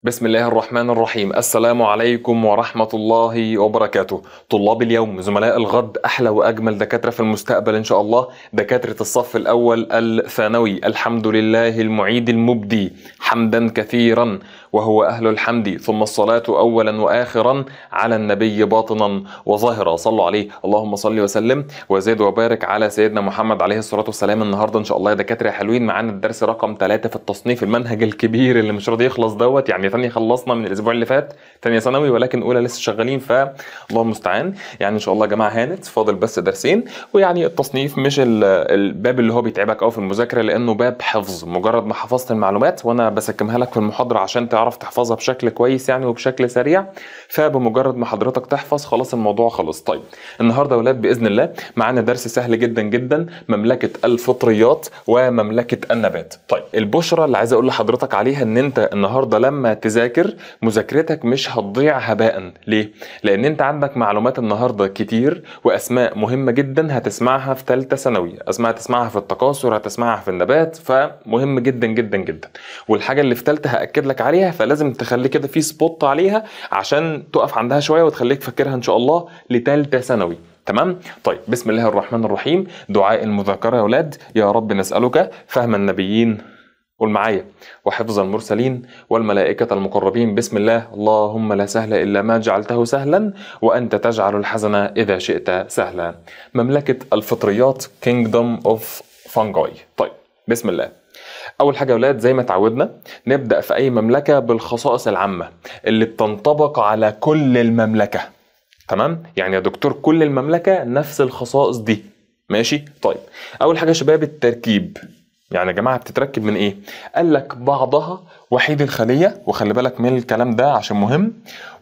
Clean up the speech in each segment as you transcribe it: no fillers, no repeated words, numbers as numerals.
بسم الله الرحمن الرحيم. السلام عليكم ورحمة الله وبركاته. طلاب اليوم، زملاء الغد، أحلى وأجمل دكاترة في المستقبل إن شاء الله، دكاترة الصف الأول الثانوي. الحمد لله المعيد المبدي حمدا كثيرا وهو أهل الحمد، ثم الصلاة أولا وآخرا على النبي باطنا وظاهرا. صلوا عليه، اللهم صل وسلم وزد وبارك على سيدنا محمد عليه الصلاة والسلام. النهاردة إن شاء الله يا دكاترة حلوين معانا الدرس رقم 3 في التصنيف، المنهج الكبير اللي مش راضي يخلص دوت. يعني تانية خلصنا من الأسبوع اللي فات، تانية ثانوي، ولكن أولى لسه شغالين، فالله المستعان. يعني إن شاء الله يا جماعة هانت، فاضل بس درسين. ويعني التصنيف مش الباب اللي هو بيتعبك أوي في المذاكرة، لأنه باب حفظ. مجرد ما حفظت المعلومات وأنا بسكمها لك في المحاضرة عشان تعرف تحفظها بشكل كويس يعني وبشكل سريع، فبمجرد ما حضرتك تحفظ خلاص الموضوع خلص. طيب النهارده يا ولاد باذن الله معانا درس سهل جدا جدا، مملكه الفطريات ومملكه النبات. طيب البشرى اللي عايز اقول لحضرتك عليها ان انت النهارده لما تذاكر مذاكرتك مش هتضيع هباء. ليه؟ لان انت عندك معلومات النهارده كتير واسماء مهمه جدا هتسمعها في ثالثه ثانوي، اسماء هتسمعها في التكاثر، هتسمعها في النبات، فمهم جدا جدا جدا. والحاجه اللي في ثالثه هاكد لك عليها، فلازم تخلي كده في سبوت عليها عشان تقف عندها شويه وتخليك فاكرها ان شاء الله لثالثه ثانوي. تمام؟ طيب بسم الله الرحمن الرحيم. دعاء المذاكره يا اولاد: يا رب نسالك فهم النبيين، قول معايا، وحفظ المرسلين والملائكة المقربين. بسم الله. اللهم لا سهل إلا ما جعلته سهلا وأنت تجعل الحزن إذا شئت سهلا. مملكة الفطريات Kingdom of Fungi. طيب بسم الله. أول حاجة يا ولاد زي ما تعودنا نبدأ في أي مملكة بالخصائص العامة اللي بتنطبق على كل المملكة. تمام؟ يعني يا دكتور كل المملكة نفس الخصائص دي، ماشي؟ طيب أول حاجة يا شباب التركيب. يعني يا جماعة بتتركب من ايه؟ قال لك بعضها وحيد الخلية، وخلي بالك من الكلام ده عشان مهم،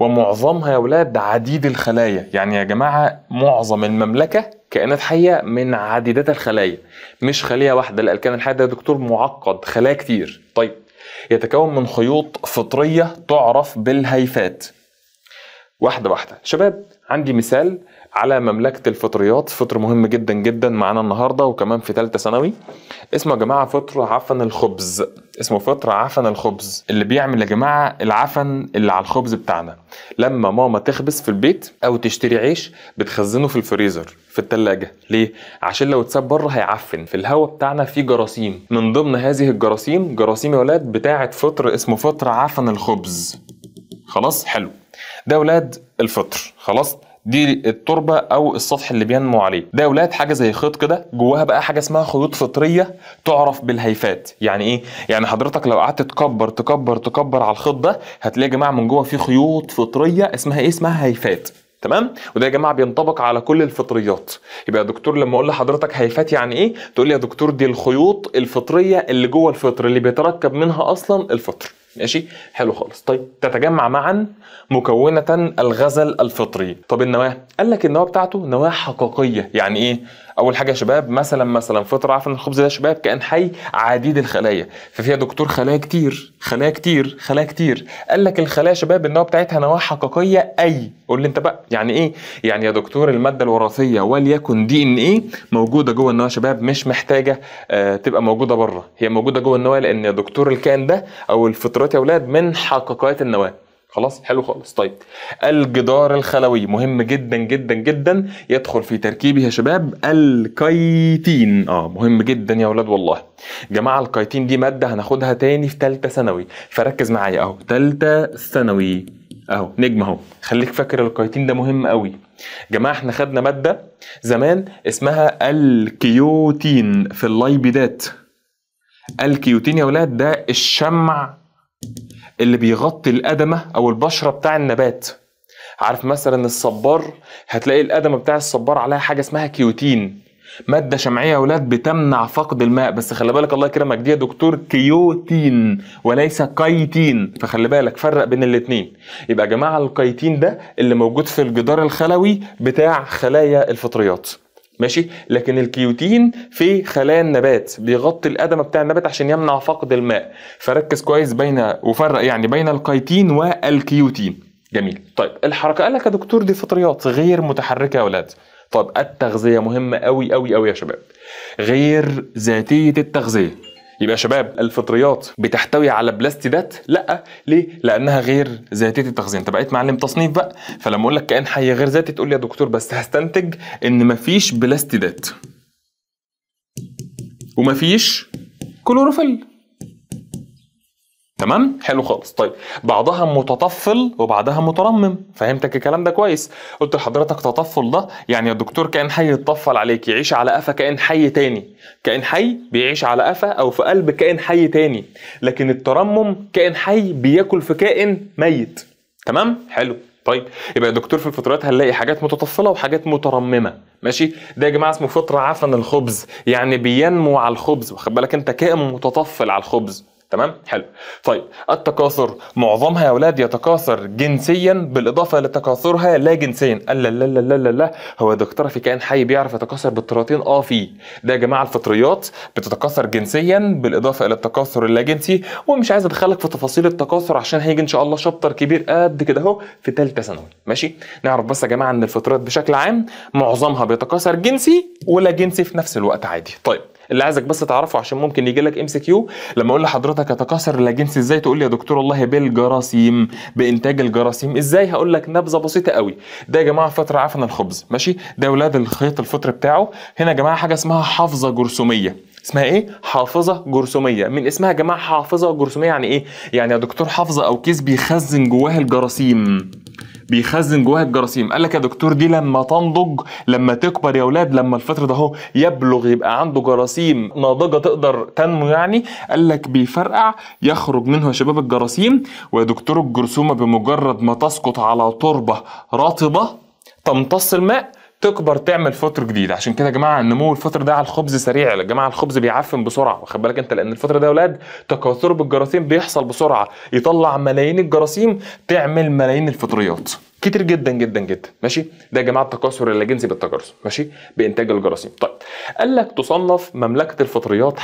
ومعظمها يا ولاد عديد الخلايا. يعني يا جماعة معظم المملكة كائنات حية من عديدة الخلايا، مش خلية واحدة. لا، الكائن الحي ده يا دكتور معقد، خلايا كتير. طيب يتكون من خيوط فطرية تعرف بالهيفات. واحدة واحدة شباب، عندي مثال على مملكة الفطريات، فطر مهم جدا جدا معانا النهاردة وكمان في ثالثة ثانوي. اسمه يا جماعة فطر عفن الخبز. اسمه فطر عفن الخبز. اللي بيعمل يا جماعة العفن اللي على الخبز بتاعنا، لما ماما تخبز في البيت او تشتري عيش بتخزنه في الفريزر في التلاجة. ليه؟ عشان لو اتساب بره هيعفن. في الهواء بتاعنا في جراثيم، من ضمن هذه الجراثيم جراثيم يا ولاد بتاعة فطر اسمه فطر عفن الخبز. خلاص؟ حلو. ده ولاد الفطر. خلاص؟ دي التربة او السطح اللي بينمو عليه. ده يا ولاد حاجة زي خيط كده، جواها بقى حاجة اسمها خيوط فطرية تعرف بالهيفات. يعني ايه؟ يعني حضرتك لو قعدت تكبر تكبر تكبر على الخيط ده هتلاقي يا جماعة من جوه فيه خيوط فطرية اسمها ايه؟ اسمها هيفات. تمام؟ وده يا جماعه بينطبق على كل الفطريات. يبقى يا دكتور لما اقول لحضرتك هيفات يعني ايه؟ تقول لي يا دكتور دي الخيوط الفطريه اللي جوه الفطر اللي بيتركب منها اصلا الفطر. ماشي؟ حلو خالص. طيب تتجمع معا مكونه الغزل الفطري. طب النواه؟ قال لك النواه بتاعته نواه حقيقيه. يعني ايه؟ اول حاجه يا شباب مثلا فطر عفن الخبز ده يا شباب كائن حي عديد الخلايا، ففيها دكتور خلايا كتير خلايا كتير خلايا كتير. قال لك الخلايا يا شباب النواه بتاعتها نواه حقيقيه. اي قول لي انت بقى يعني ايه؟ يعني يا دكتور الماده الوراثيه وليكن دي ان ايه موجوده جوه النواه يا شباب، مش محتاجه تبقى موجوده بره، هي موجوده جوه النواه، لان يا دكتور الكائن ده او الفطريات يا اولاد من حقيقيات النواه. خلاص؟ حلو خالص. طيب الجدار الخلوي مهم جدا جدا جدا، يدخل في تركيبه يا شباب الكيتين. مهم جدا يا اولاد والله. جماعه الكيتين دي ماده هناخدها تاني في ثالثه ثانوي، فركز معايا اهو. ثالثه ثانوي اهو، نجم اهو، خليك فاكر الكيتين ده مهم قوي. جماعه احنا خدنا ماده زمان اسمها الكيوتين في اللايبيدات. الكيوتين يا اولاد ده الشمع اللي بيغطي الأدمة أو البشرة بتاع النبات. عارف مثلا الصبار، هتلاقي الأدمة بتاع الصبار عليها حاجة اسمها كيوتين، مادة شمعية يا ولاد بتمنع فقد الماء. بس خلي بالك الله يكرمك، دي يا دكتور كيوتين وليس كيتين، فخلي بالك فرق بين الاتنين. يبقى يا جماعة الكيتين ده اللي موجود في الجدار الخلوي بتاع خلايا الفطريات، ماشي؟ لكن الكيوتين في خلايا النبات بيغطي الأدمة بتاع النبات عشان يمنع فقد الماء. فركز كويس وفرق يعني بين الكيتين والكيوتين. جميل. طيب الحركة، قال لك يا دكتور دي فطريات غير متحركة يا ولاد. طب التغذية مهمة قوي قوي قوي يا شباب، غير ذاتية التغذية. يبقى يا شباب الفطريات بتحتوي على بلاستيدات؟ لا. ليه؟ لانها غير ذاتيه التخزين. انت بقيت معلم تصنيف بقى، فلما اقول لك كائن حي غير ذاتي تقول لي يا دكتور بس هستنتج ان مفيش بلاستيدات ومفيش كلوروفيل. تمام؟ حلو خالص. طيب بعضها متطفل وبعضها مترمم، فهمتك الكلام ده كويس؟ قلت لحضرتك تطفل ده يعني يا دكتور كائن حي يتطفل عليك، يعيش على قفا كائن حي تاني. كائن حي بيعيش على قفا او في قلب كائن حي تاني، لكن الترمم كائن حي بياكل في كائن ميت. تمام؟ حلو. طيب يبقى يا دكتور في الفطريات هنلاقي حاجات متطفله وحاجات مترممه، ماشي؟ ده يا جماعه اسمه فطر عفن الخبز، يعني بينمو على الخبز، واخد بالك انت كائن متطفل على الخبز. تمام؟ حلو. طيب التكاثر معظمها يا اولاد يتكاثر جنسيا بالاضافه لتكاثرها لا جنسيا. لا لا لا لا لا لا، هو يا دكتور في كائن حي بيعرف يتكاثر بالطريقتين؟ فيه. ده يا جماعه الفطريات بتتكاثر جنسيا بالاضافه الى التكاثر اللا جنسي، ومش عايز ادخلك في تفاصيل التكاثر عشان هيجي ان شاء الله شابتر كبير قد كده اهو في ثالثه ثانوي، ماشي؟ نعرف بس يا جماعه ان الفطريات بشكل عام معظمها بيتكاثر جنسي ولا جنسي في نفس الوقت عادي. طيب اللي عايزك بس تعرفه عشان ممكن يجي لك MCQ، لما اقول لحضرتك يتكاثر اللاجنسي ازاي تقول لي يا دكتور والله بالجراثيم، بانتاج الجراثيم. ازاي؟ هقول لك نبذه بسيطه قوي. ده يا جماعه فطر عفن الخبز، ماشي؟ ده اولاد الخيط الفطري بتاعه. هنا يا جماعه حاجه اسمها حافظه جرثوميه. اسمها ايه؟ حافظه جرثوميه. من اسمها يا جماعه حافظه جرثوميه يعني ايه؟ يعني يا دكتور حافظه او كيس بيخزن جواها الجراثيم، بيخزن جواها الجراثيم. قال لك يا دكتور دي لما تنضج، لما تكبر يا اولاد، لما الفطر ده هو يبلغ يبقى عنده جراثيم ناضجه تقدر تنمو يعني، قال لك بيفرقع يخرج منه يا شباب الجراثيم. ويا دكتور الجرثومه بمجرد ما تسقط على تربه رطبه تمتص الماء تكبر تعمل فطر جديد. عشان كده يا جماعه نمو الفطر ده على الخبز سريع. يا جماعه الخبز بيعفن بسرعه، واخد بالك انت، لان الفطر ده يا اولاد تكاثره بالجراثيم بيحصل بسرعه، يطلع ملايين الجراثيم تعمل ملايين الفطريات كتير جدا جدا جدا، ماشي؟ ده يا جماعه التكاثر اللاجنسي بالتجرث، ماشي؟ بانتاج الجراثيم. طيب قال لك تصنف مملكه الفطريات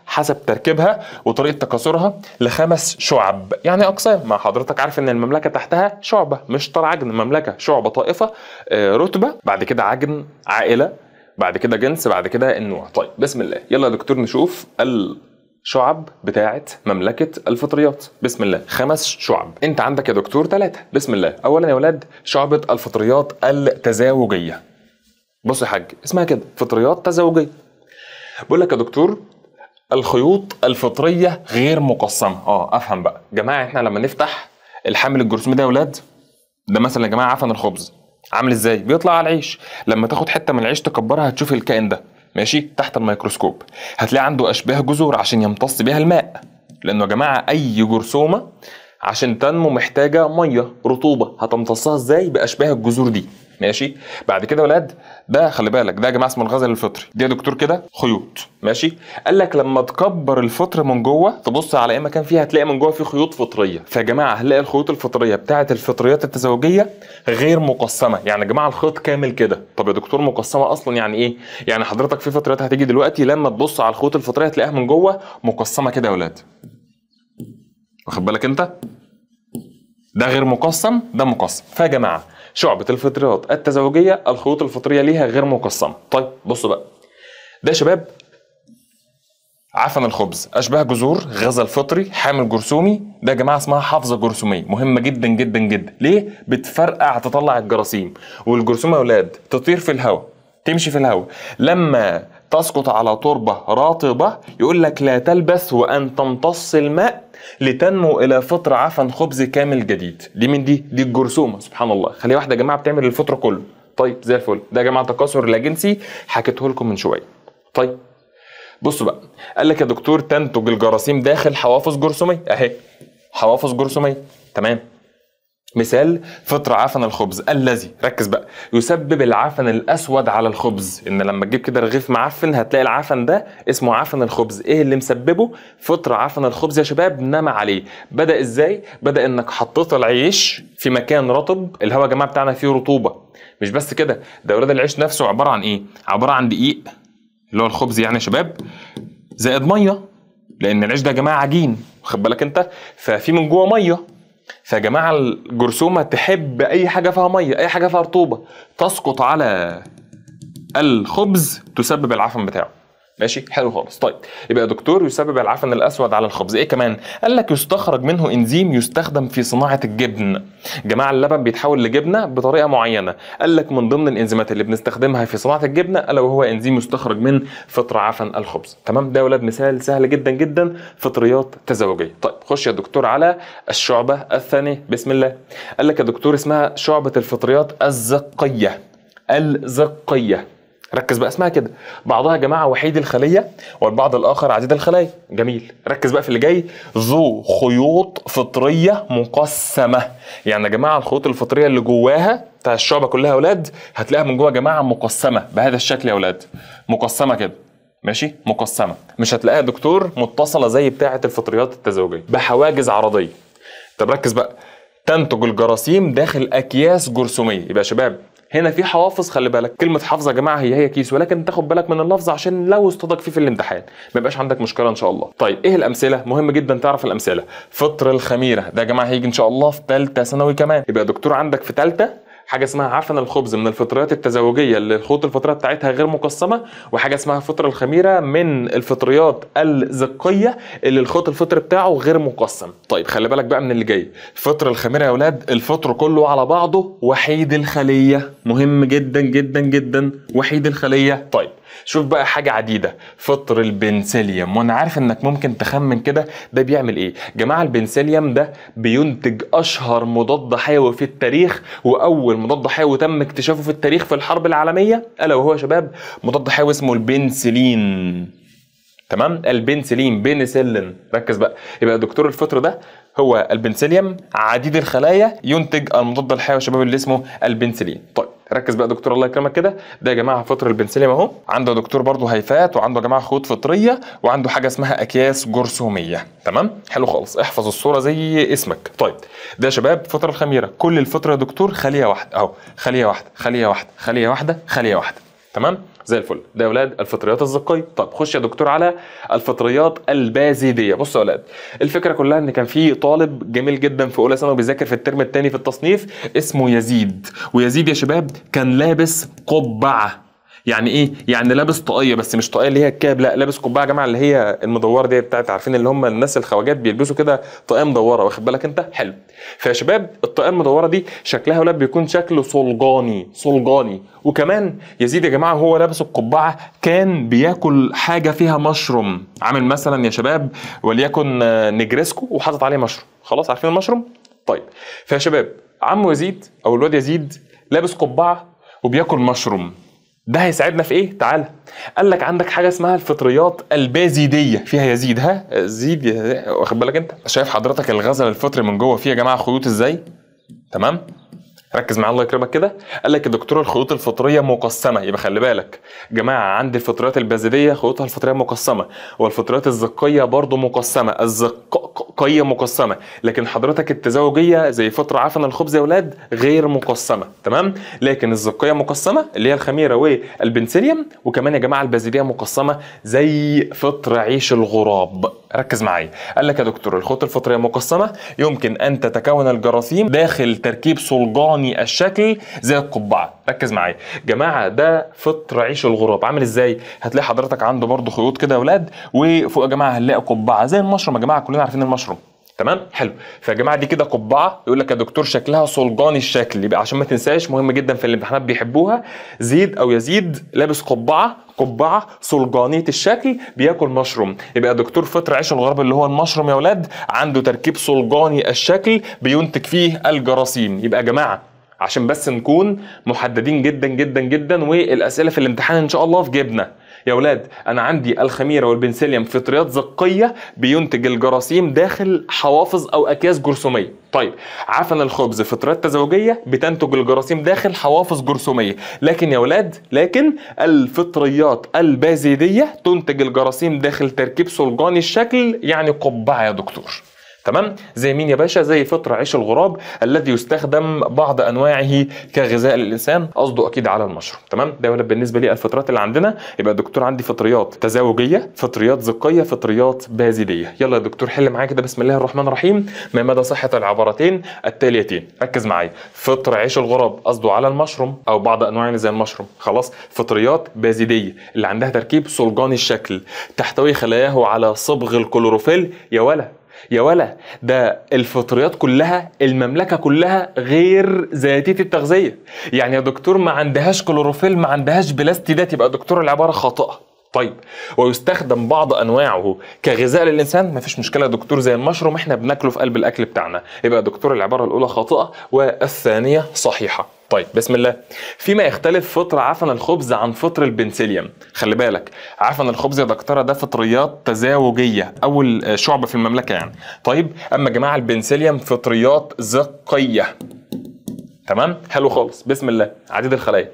حسب تركيبها وطريقه تكاثرها لخمس شعب، يعني اقسام. ما حضرتك عارف ان المملكه تحتها شعبه، مش طار عجن، مملكه شعبه طائفه رتبه، بعد كده عجن عائله، بعد كده جنس، بعد كده النوع. طيب بسم الله، يلا يا دكتور نشوف شعب بتاعت مملكة الفطريات. بسم الله. 5 شعب. انت عندك يا دكتور 3. بسم الله. اولا يا ولاد شعبة الفطريات التزاوجية. بص يا حاج اسمها كده فطريات تزاوجية. بقول لك يا دكتور الخيوط الفطرية غير مقسمة. افهم بقى جماعة، احنا لما نفتح الحامل الجرثومي ده يا ولاد، ده مثلا يا جماعة عفن الخبز عامل ازاي؟ بيطلع على العيش. لما تاخد حتة من العيش تكبرها هتشوف الكائن ده، ماشي؟ تحت الميكروسكوب هتلاقي عنده اشباه جذور عشان يمتص بيها الماء، لانه يا جماعه اي جرثومه عشان تنمو محتاجه ميه رطوبه، هتمتصها ازاي؟ باشباه الجذور دي، ماشي؟ بعد كده يا ولاد ده خلي بالك ده يا جماعه اسمه الغزل الفطري. دي يا دكتور كده خيوط، ماشي؟ قال لك لما تكبر الفطر من جوه تبص على اي مكان فيها هتلاقي من جوه في خيوط فطريه. فيا جماعه هنلاقي الخيوط الفطريه بتاعه الفطريات التزاوجيه غير مقسمه، يعني يا جماعه الخيط كامل كده. طب يا دكتور مقسمه اصلا يعني ايه؟ يعني حضرتك في فطريات هتيجي دلوقتي لما تبص على الخيوط الفطريه هتلاقيها من جوه مقسمه كده يا ولاد، واخد بالك انت؟ ده غير مقسم، ده مقسم. فيا جماعه شعبة الفطريات التزاوجية الخيوط الفطرية ليها غير مقسمة. طيب بصوا بقى، ده يا شباب عفن الخبز، أشباه جذور، غزل فطري، حامل جرثومي. ده يا جماعة اسمها حافظة جرثومية، مهمة جدا جدا جدا. ليه؟ بتفرقع تطلع الجراثيم، والجرثومة يا ولاد تطير في الهواء، تمشي في الهواء، لما تسقط على تربة رطبة يقول لك لا تلبث وأن تمتص الماء لتنمو الى فطر عفن خبز كامل جديد. دي من دي الجرثومه، سبحان الله. خلي واحده يا جماعه بتعمل الفطر كله. طيب زي الفل. ده يا جماعه تكاثر لا جنسي حكيته لكم من شويه. طيب بصوا بقى، قال لك يا دكتور تنتج الجراثيم داخل حوافظ جرثوميه اهي، حوافظ جرثوميه، تمام؟ مثال فطر عفن الخبز الذي، ركز بقى، يسبب العفن الاسود على الخبز. ان لما تجيب كده رغيف معفن هتلاقي العفن ده اسمه عفن الخبز. ايه اللي مسببه؟ فطر عفن الخبز يا شباب نما عليه. بدا ازاي؟ بدا انك حطيت العيش في مكان رطب، الهواء يا جماعه بتاعنا فيه رطوبه. مش بس كده، ده اولاد العيش نفسه عباره عن ايه؟ عباره عن دقيق اللي هو الخبز يعني يا شباب، زائد ميه، لان العيش ده يا جماعه عجين، واخد بالك انت؟ ففي من جوه ميه. فيا جماعه الجرثومه تحب اي حاجه فيها ميه، اي حاجه فيها رطوبه، تسقط على الخبز تسبب العفن بتاعه. ماشي، حلو خالص. طيب يبقى يا دكتور يسبب العفن الاسود على الخبز، ايه كمان؟ قال لك يستخرج منه انزيم يستخدم في صناعه الجبن. جماعه اللبن بيتحول لجبنه بطريقه معينه، قال لك من ضمن الانزيمات اللي بنستخدمها في صناعه الجبنه الا وهو انزيم يستخرج من فطر عفن الخبز. تمام، ده يا ولاد مثال سهل جدا جدا، فطريات تزاوجيه. طيب خش يا دكتور على الشعبه الثانيه، بسم الله. قال لك يا دكتور اسمها شعبه الفطريات الزقيه. الزقيه، ركز بقى، اسمها كده. بعضها يا جماعه وحيد الخليه والبعض الاخر عديد الخلايا. جميل، ركز بقى في اللي جاي. ذو خيوط فطريه مقسمه. يعني يا جماعه الخيوط الفطريه اللي جواها بتاع الشعبه كلها يا اولاد هتلاقيها من جوه يا جماعه مقسمه بهذا الشكل يا اولاد، مقسمه كده، ماشي، مقسمه. مش هتلاقيها يا دكتور متصله زي بتاعه الفطريات التزاوجيه بحواجز عرضيه. طب ركز بقى. تنتج الجراثيم داخل اكياس جرثوميه. يبقى يا شباب هنا في حوافظ، خلي بالك، كلمه حافظه يا جماعه هي كيس، ولكن تاخد بالك من اللفظ عشان لو استضاف فيه في الامتحان ما يبقاش عندك مشكله ان شاء الله. طيب ايه الامثله؟ مهم جدا تعرف الامثله. فطر الخميره ده يا جماعه هيجي ان شاء الله في ثالثه ثانوي كمان. يبقى يا دكتور عندك في ثالثه حاجه اسمها عفن الخبز من الفطريات التزاوجيه اللي الخيوط الفطريه بتاعتها غير مقسمه، وحاجه اسمها فطر الخميره من الفطريات الزقيه اللي الخيوط الفطري بتاعه غير مقسم. طيب خلي بالك بقى من اللي جاي. فطر الخميره يا اولاد الفطر كله على بعضه وحيد الخليه، مهم جدا جدا جدا، وحيد الخليه. طيب شوف بقى حاجه عديده، فطر البنسليوم. وانا عارف انك ممكن تخمن كده ده بيعمل ايه. جماعه البنسليوم ده بينتج اشهر مضاد حيوي في التاريخ، واول مضاد حيوي تم اكتشافه في التاريخ في الحرب العالميه الا وهو يا شباب مضاد حيوي اسمه البنسلين. تمام، البنسلين، بنسلين، ركز بقى. يبقى دكتور الفطر ده هو البنسليوم عديد الخلايا ينتج المضاد الحيوي يا شباب اللي اسمه البنسلين. طيب ركز بقى دكتور الله يكرمك كده. ده يا جماعه فطر البنسليوم اهو. عنده دكتور برضه هيفات، وعنده يا جماعه خيوط فطريه، وعنده حاجه اسمها اكياس جرثوميه. تمام، حلو خالص، احفظ الصوره زي اسمك. طيب ده يا شباب فطر الخميره، كل الفطر يا دكتور خليه واحده اهو، خليه واحده خليه واحده خليه واحده خليه واحده. تمام زي الفل. ده يا اولاد الفطريات الزقيه. طب خش يا دكتور على الفطريات البازيديه. بصوا يا اولاد الفكره كلها ان كان في طالب جميل جدا في اولى ثانوي بيذاكر في الترم الثاني في التصنيف اسمه يزيد، ويزيد يا شباب كان لابس قبعه. يعني ايه؟ يعني لابس طاقيه، بس مش طاقيه اللي هي الكاب، لا لابس قبعه يا جماعه اللي هي المدوره دي بتاعت، عارفين اللي هم الناس الخواجات بيلبسوا كده طاقيه مدوره، واخد بالك انت؟ حلو. فيا شباب الطاقيه المدوره دي شكلها ولاد بيكون شكل صلجاني صلجاني. وكمان يزيد يا جماعه وهو لابس القبعه كان بياكل حاجه فيها مشروم، عامل مثلا يا شباب وليكن نجرسكو وحاطط عليه مشروم. خلاص عارفين المشروم؟ طيب فيا شباب عمو يزيد او الواد يزيد لابس قبعه وبياكل مشروم، ده هيساعدنا في ايه؟ تعالى. قال لك عندك حاجه اسمها الفطريات البازيديه فيها يزيد. ها زيد واخد بالك انت؟ شايف حضرتك الغزل الفطري من جوه فيه يا جماعه خيوط ازاي؟ تمام؟ ركز معايا الله يكرمك كده. قال لك يا دكتور الخيوط الفطريه مقسمه، يبقى خلي بالك جماعه عندي الفطريات البازيديه خيوطها الفطريه مقسمه، والفطريات الزقيه برضو مقسمه، الزقيه مقسمه، لكن حضرتك التزاوجيه زي فطر عفن الخبز يا اولاد غير مقسمه. تمام، لكن الزقيه مقسمه اللي هي الخميره والبنسليوم، وكمان يا جماعه البازيديه مقسمه زي فطر عيش الغراب. ركز معايا. قال لك يا دكتور الخيوط الفطريه مقسمه يمكن ان تتكون الجراثيم داخل تركيب صلجاني الشكل زي القبعه. ركز معايا جماعه، ده فطر عيش الغراب عامل ازاي؟ هتلاقي حضرتك عنده برضو خيوط كده يا اولاد، وفوق يا جماعه هنلاقي قبعه زي المشروم يا جماعه، كلنا عارفين المشروم. تمام حلو. فيا جماعه دي كده قبعه، يقول لك يا دكتور شكلها صلجاني الشكل، يبقى عشان ما تنساش مهم جدا في الامتحانات بيحبوها، زيد او يزيد لابس قبعه صلجانيه الشكل بياكل مشروم. يبقى يا دكتور فطر عيش الغراب اللي هو المشروم يا اولاد عنده تركيب صلجاني الشكل بينتج فيه الجراثيم. يبقى يا جماعه عشان بس نكون محددين جدا جدا جدا، والاسئله في الامتحان ان شاء الله في جيبنا يا اولاد. انا عندي الخميره والبنسليوم فطريات زقيه بينتج الجراثيم داخل حوافظ او اكياس جرثوميه. طيب عفن الخبز فطريات تزاوجيه بتنتج الجراثيم داخل حوافظ جرثوميه، لكن يا اولاد الفطريات البازيديه تنتج الجراثيم داخل تركيب صلجاني الشكل يعني قبعه يا دكتور. تمام؟ زي مين يا باشا؟ زي فطر عيش الغراب الذي يستخدم بعض انواعه كغذاء للانسان، قصده اكيد على المشروم. تمام؟ ده ولد بالنسبه لي الفطريات اللي عندنا. يبقى يا دكتور عندي فطريات تزاوجيه، فطريات زقيه، فطريات بازيديه. يلا يا دكتور حل معايا كده بسم الله الرحمن الرحيم. ما مدى صحه العبارتين التاليتين؟ ركز معايا. فطر عيش الغراب قصده على المشروم او بعض انواعه زي المشروم. خلاص؟ فطريات بازيديه اللي عندها تركيب صلجاني الشكل، تحتوي خلاياه على صبغ الكلوروفيل. يا ولا ده الفطريات كلها، المملكة كلها غير ذاتية التغذية. يعني يا دكتور ما عندهاش كلوروفيل، ما عندهاش بلاستيدات، يبقى دكتور العبارة خاطئة. طيب ويستخدم بعض انواعه كغذاء للانسان، مفيش مشكله يا دكتور، زي المشروم احنا بناكله في قلب الاكل بتاعنا. يبقى دكتور العباره الاولى خاطئه والثانيه صحيحه. طيب بسم الله. فيما يختلف فطر عفن الخبز عن فطر البنسليوم. خلي بالك عفن الخبز يا دكتوره ده فطريات تزاوجيه، اول شعبه في المملكه يعني. طيب اما جماعه البنسليوم فطريات زقيه. تمام؟ حلو خالص. بسم الله. عديد الخلايا.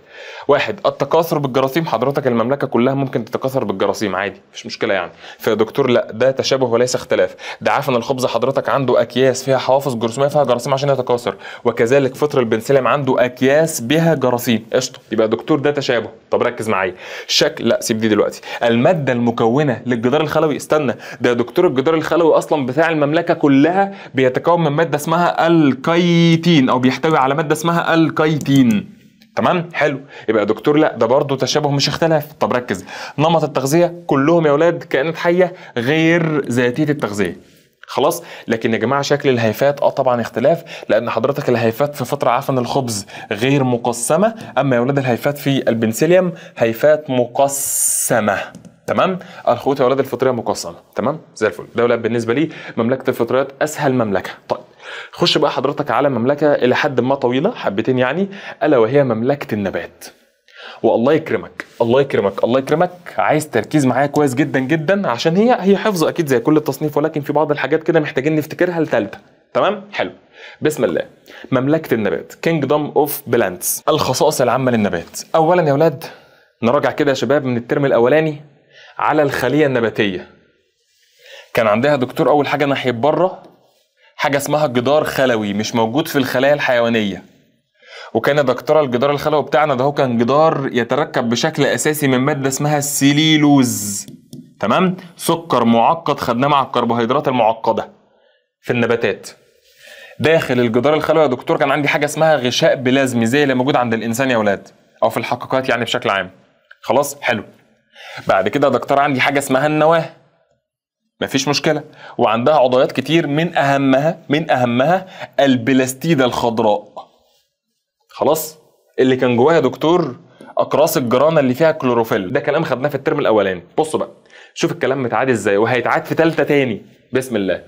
واحد، التكاثر بالجراثيم. حضرتك المملكه كلها ممكن تتكاثر بالجراثيم عادي، مفيش مشكله يعني. فيا دكتور لا، ده تشابه وليس اختلاف. ده عفن الخبز حضرتك عنده اكياس فيها حوافظ جرثوميه فيها جراثيم عشان يتكاثر، وكذلك فطر البنسليوم عنده اكياس بها جراثيم. قشطه. يبقى يا دكتور ده تشابه. طب ركز معايا. شكل، لا سيب دي دلوقتي. الماده المكونه للجدار الخلوي، استنى، ده يا دكتور الجدار الخلوي اصلا بتاع المملكه كلها بيتكون من ماده اسمها الكايتين، او بيحتوي على ماده اسمها الكايتين. تمام؟ حلو. يبقى يا دكتور لا، ده برضه تشابه مش اختلاف. طب ركز. نمط التغذيه كلهم يا اولاد كائنات حيه غير ذاتيه التغذيه. خلاص؟ لكن يا جماعه شكل الهيفات طبعا اختلاف، لان حضرتك الهيفات في فطر عفن الخبز غير مقسمه، اما يا اولاد الهيفات في البنسليوم هيفات مقسمه. تمام؟ الخيوط يا اولاد الفطريه مقسمه. تمام؟ زي الفل. ده ولاد بالنسبه لي مملكه الفطريات اسهل مملكه. طيب خش بقى حضرتك على مملكه الى حد ما طويله حبتين يعني، الا وهي مملكه النبات. والله يكرمك الله يكرمك الله يكرمك، عايز تركيز معايا كويس جدا جدا، عشان هي حفظ اكيد زي كل التصنيف، ولكن في بعض الحاجات كده محتاجين نفتكرها لثالثه. تمام؟ حلو. بسم الله. مملكه النبات Kingdom of Plants. الخصائص العامه للنبات. اولا يا اولاد نراجع كده يا شباب من الترم الاولاني على الخليه النباتيه. كان عندها دكتور اول حاجه ناحيه بره حاجه اسمها جدار خلوي مش موجود في الخلايا الحيوانيه. وكان يا دكتوره الجدار الخلوي بتاعنا ده هو كان جدار يتركب بشكل اساسي من ماده اسمها السليلوز. تمام؟ سكر معقد خدناه مع الكربوهيدرات المعقده في النباتات. داخل الجدار الخلوي يا دكتور كان عندي حاجه اسمها غشاء بلازمي زي اللي موجود عند الانسان يا اولاد، او في الحقيقات يعني بشكل عام. خلاص؟ حلو. بعد كده يا دكتور عندي حاجه اسمها النواه، مفيش مشكله، وعندها عضويات كتير من اهمها البلاستيده الخضراء. خلاص؟ اللي كان جواها يا دكتور اقراص الجرانه اللي فيها كلوروفيل. ده كلام خدناه في الترم الاولاني. بصوا بقى شوف الكلام متعاد ازاي، وهيتعاد في ثالثه تاني. بسم الله.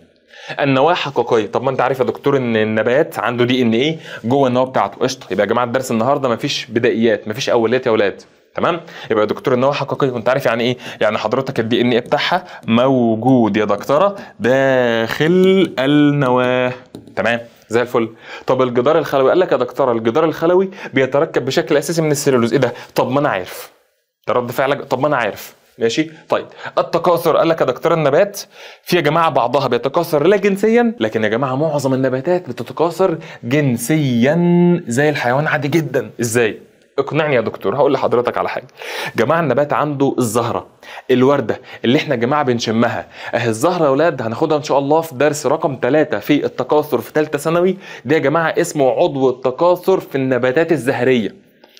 النواه حقيقيه. طب ما انت عارف يا دكتور ان النبات عنده دي ان ايه جوه النواه بتاعته. قشطه. يبقى يا جماعه الدرس النهارده مفيش بدائيات، مفيش اوليات يا اولاد. تمام؟ يبقى يا دكتور النواه حقيقيه، وانت عارف يعني ايه؟ يعني حضرتك الدي ان ايه بتاعها موجود يا دكتوره داخل النواه. تمام؟ زي الفل. طب الجدار الخلوي، قال لك يا دكتوره الجدار الخلوي بيتركب بشكل اساسي من السليلوز. ايه ده؟ طب ما انا عارف. ده رد فعلك. طب ما انا عارف. ماشي. طيب التكاثر، قال لك يا دكتور النبات في يا جماعه بعضها بيتكاثر لا جنسيا، لكن يا جماعه معظم النباتات بتتكاثر جنسيا زي الحيوان عادي جدا. ازاي؟ اقنعني يا دكتور. هقول لحضرتك على حاجه. جماعه النبات عنده الزهره، الورده اللي احنا يا جماعه بنشمها. اهي الزهره يا اولاد هناخدها ان شاء الله في درس رقم 3 في التكاثر في ثالثه ثانوي. ده يا جماعه اسمه عضو التكاثر في النباتات الزهريه.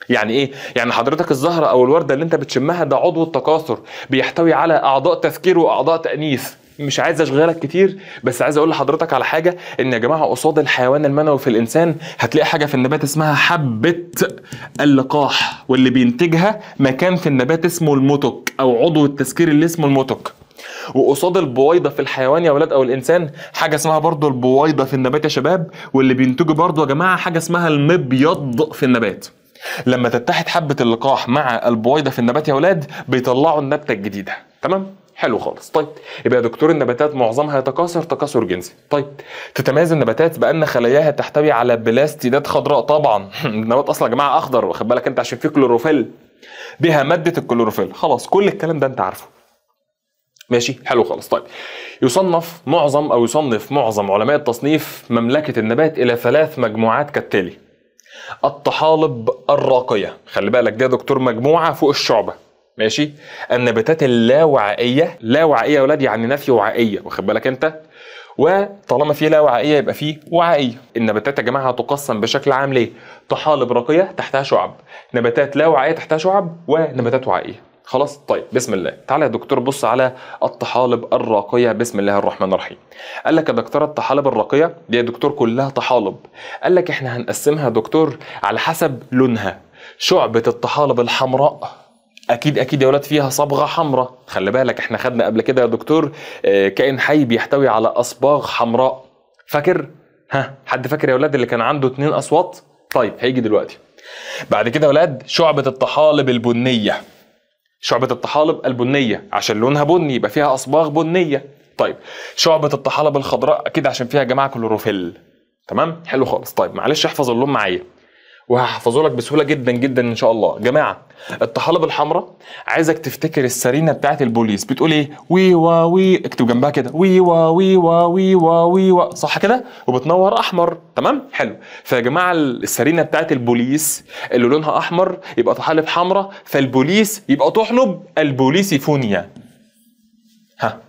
يعني ايه؟ يعني حضرتك الزهره او الورده اللي انت بتشمها ده عضو التكاثر، بيحتوي على اعضاء تذكير واعضاء تانيث. مش عايز اشغلك كتير، بس عايز اقول لحضرتك على حاجه، ان يا جماعه قصاد الحيوان المنوي في الانسان هتلاقي حاجه في النبات اسمها حبه اللقاح، واللي بينتجها مكان في النبات اسمه المتك، او عضو التذكير اللي اسمه المتك. وقصاد البويضه في الحيوان يا ولاد او الانسان حاجه اسمها برضو البويضه في النبات يا شباب، واللي بينتجوا برضو يا جماعه حاجه اسمها المبيض في النبات. لما تتحد حبه اللقاح مع البويضه في النبات يا ولاد بيطلعوا النبته الجديده. تمام؟ حلو خالص. طيب يبقى يا دكتور النباتات معظمها يتكاثر تكاثر جنسي. طيب تتميز النباتات بان خلاياها تحتوي على بلاستيدات خضراء. طبعا النبات اصلا يا جماعه اخضر، واخد بالك انت، عشان فيه كلوروفيل، بها ماده الكلوروفيل. خلاص كل الكلام ده انت عارفه. ماشي حلو خالص. طيب يصنف معظم علماء التصنيف مملكة النبات إلى 3 مجموعات كالتالي: الطحالب الراقية، خلي بالك ده دكتور مجموعة فوق الشعبة، ماشي. النباتات اللاوعائية، لاوعائية يا ولاد يعني نفي وعائية، واخد بالك انت؟ وطالما في لا وعائية يبقى في وعائية. النباتات يا جماعة هتقسم بشكل عام ليه؟ طحالب راقية تحتها شعب، نباتات لا وعائية تحتها شعب، ونباتات وعائية. خلاص. طيب بسم الله، تعالى يا دكتور بص على الطحالب الراقية. بسم الله الرحمن الرحيم. قال لك يا دكتور الطحالب الراقية دي يا دكتور كلها طحالب، قال لك احنا هنقسمها يا دكتور على حسب لونها. شعبة الطحالب الحمراء اكيد يا ولاد فيها صبغه حمراء، خلي بالك احنا خدنا قبل كده يا دكتور كائن حي بيحتوي على اصباغ حمراء، فاكر؟ ها حد فاكر يا ولاد اللي كان عنده 2 اصوات؟ طيب هيجي دلوقتي. بعد كده يا ولاد شعبة الطحالب البنية، شعبة الطحالب البنية عشان لونها بني يبقى فيها اصباغ بنية. طيب شعبة الطحالب الخضراء اكيد عشان فيها يا جماعه كلوروفيل. تمام حلو خالص. طيب معلش احفظ اللون معايا وهحفظه لك بسهوله جدا جدا ان شاء الله. جماعه الطحالب الحمراء عايزك تفتكر السرينه بتاعت البوليس بتقول ايه؟ وي وا وي، اكتب جنبها كده وي وا وي وا وي وا وي وا، صح كده؟ وبتنور احمر. تمام حلو. فيا جماعه السرينه بتاعت البوليس اللي لونها احمر يبقى طحالب حمراء، فالبوليس يبقى طحلب البوليسيفونيا. ها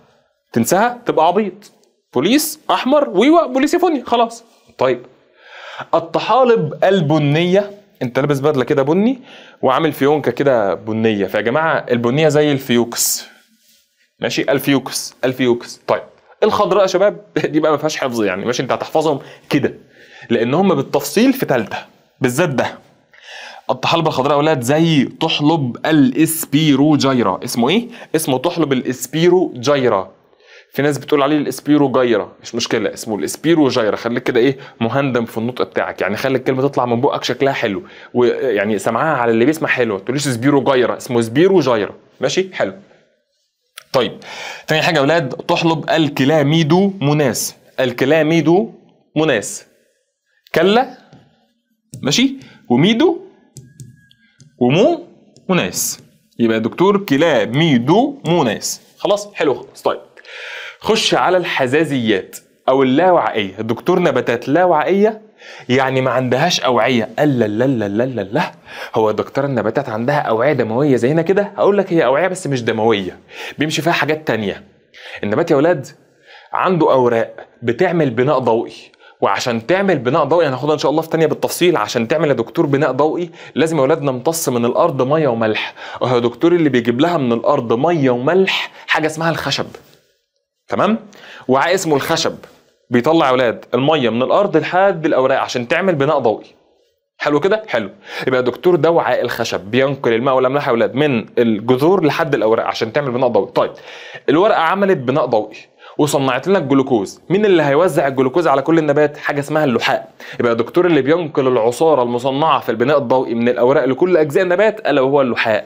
تنساها تبقى عبيط. بوليس احمر ويوا بوليسيفونيا، خلاص. طيب الطحالب البنية، انت لابس بدلة كده بني وعامل فيونكة كده بنية، فيا جماعة البنية زي الفيوكس، ماشي؟ الفيوكس. طيب الخضراء يا شباب دي بقى ما فيهاش حفظ يعني، ماشي؟ انت هتحفظهم كده لان هم بالتفصيل في ثالثة بالذات. ده الطحالب الخضراء يا ولاد زي طحلب الاسبيروجيرا. اسمه ايه؟ اسمه طحلب الاسبيروجيرا. في ناس بتقول عليه الاسبيرو جايرا، مش مشكله، اسمه الاسبيرو جايرا. خليك كده ايه مهندم في النطق بتاعك، يعني خلي الكلمه تطلع من بقك شكلها حلو، ويعني سمعها على اللي بيسمع حلو، ما تقوليش سبيرو جايرا، اسمه سبيرو جايرا، ماشي حلو. طيب تاني حاجه يا اولاد طحلب الكلاميدو مناس. الكلاميدو مناس، كلا ماشي، وميدو ومو مناس، يبقى يا دكتور كلاميدو مناس. خلاص حلو خلاص. طيب خش على الحزازيات او اللاوعائيه. الدكتور نباتات لاوعائيه يعني ما عندهاش اوعيه. لا هو دكتور النباتات عندها اوعيه دمويه زينا كده؟ هقول لك هي اوعيه بس مش دمويه، بيمشي فيها حاجات تانية. النبات يا ولاد عنده اوراق بتعمل بناء ضوئي، وعشان تعمل بناء ضوئي هناخدها ان شاء الله في تانية بالتفصيل. عشان تعمل يا دكتور بناء ضوئي لازم يا ولاد نمتص من الارض ميه وملح، وهو دكتور اللي بيجيب لها من الارض ميه وملح حاجه اسمها الخشب. تمام؟ وعاء اسمه الخشب بيطلع يا ولاد الميه من الارض لحد الاوراق عشان تعمل بناء ضوئي. حلو كده؟ حلو. يبقى يا دكتور ده وعاء الخشب بينقل الماء والاملاح يا ولاد من الجذور لحد الاوراق عشان تعمل بناء ضوئي. طيب الورقه عملت بناء ضوئي وصنعت لنا الجلوكوز، مين اللي هيوزع الجلوكوز على كل النبات؟ حاجه اسمها اللحاء. يبقى يا دكتور اللي بينقل العصاره المصنعه في البناء الضوئي من الاوراق لكل اجزاء النبات الا وهو اللحاء.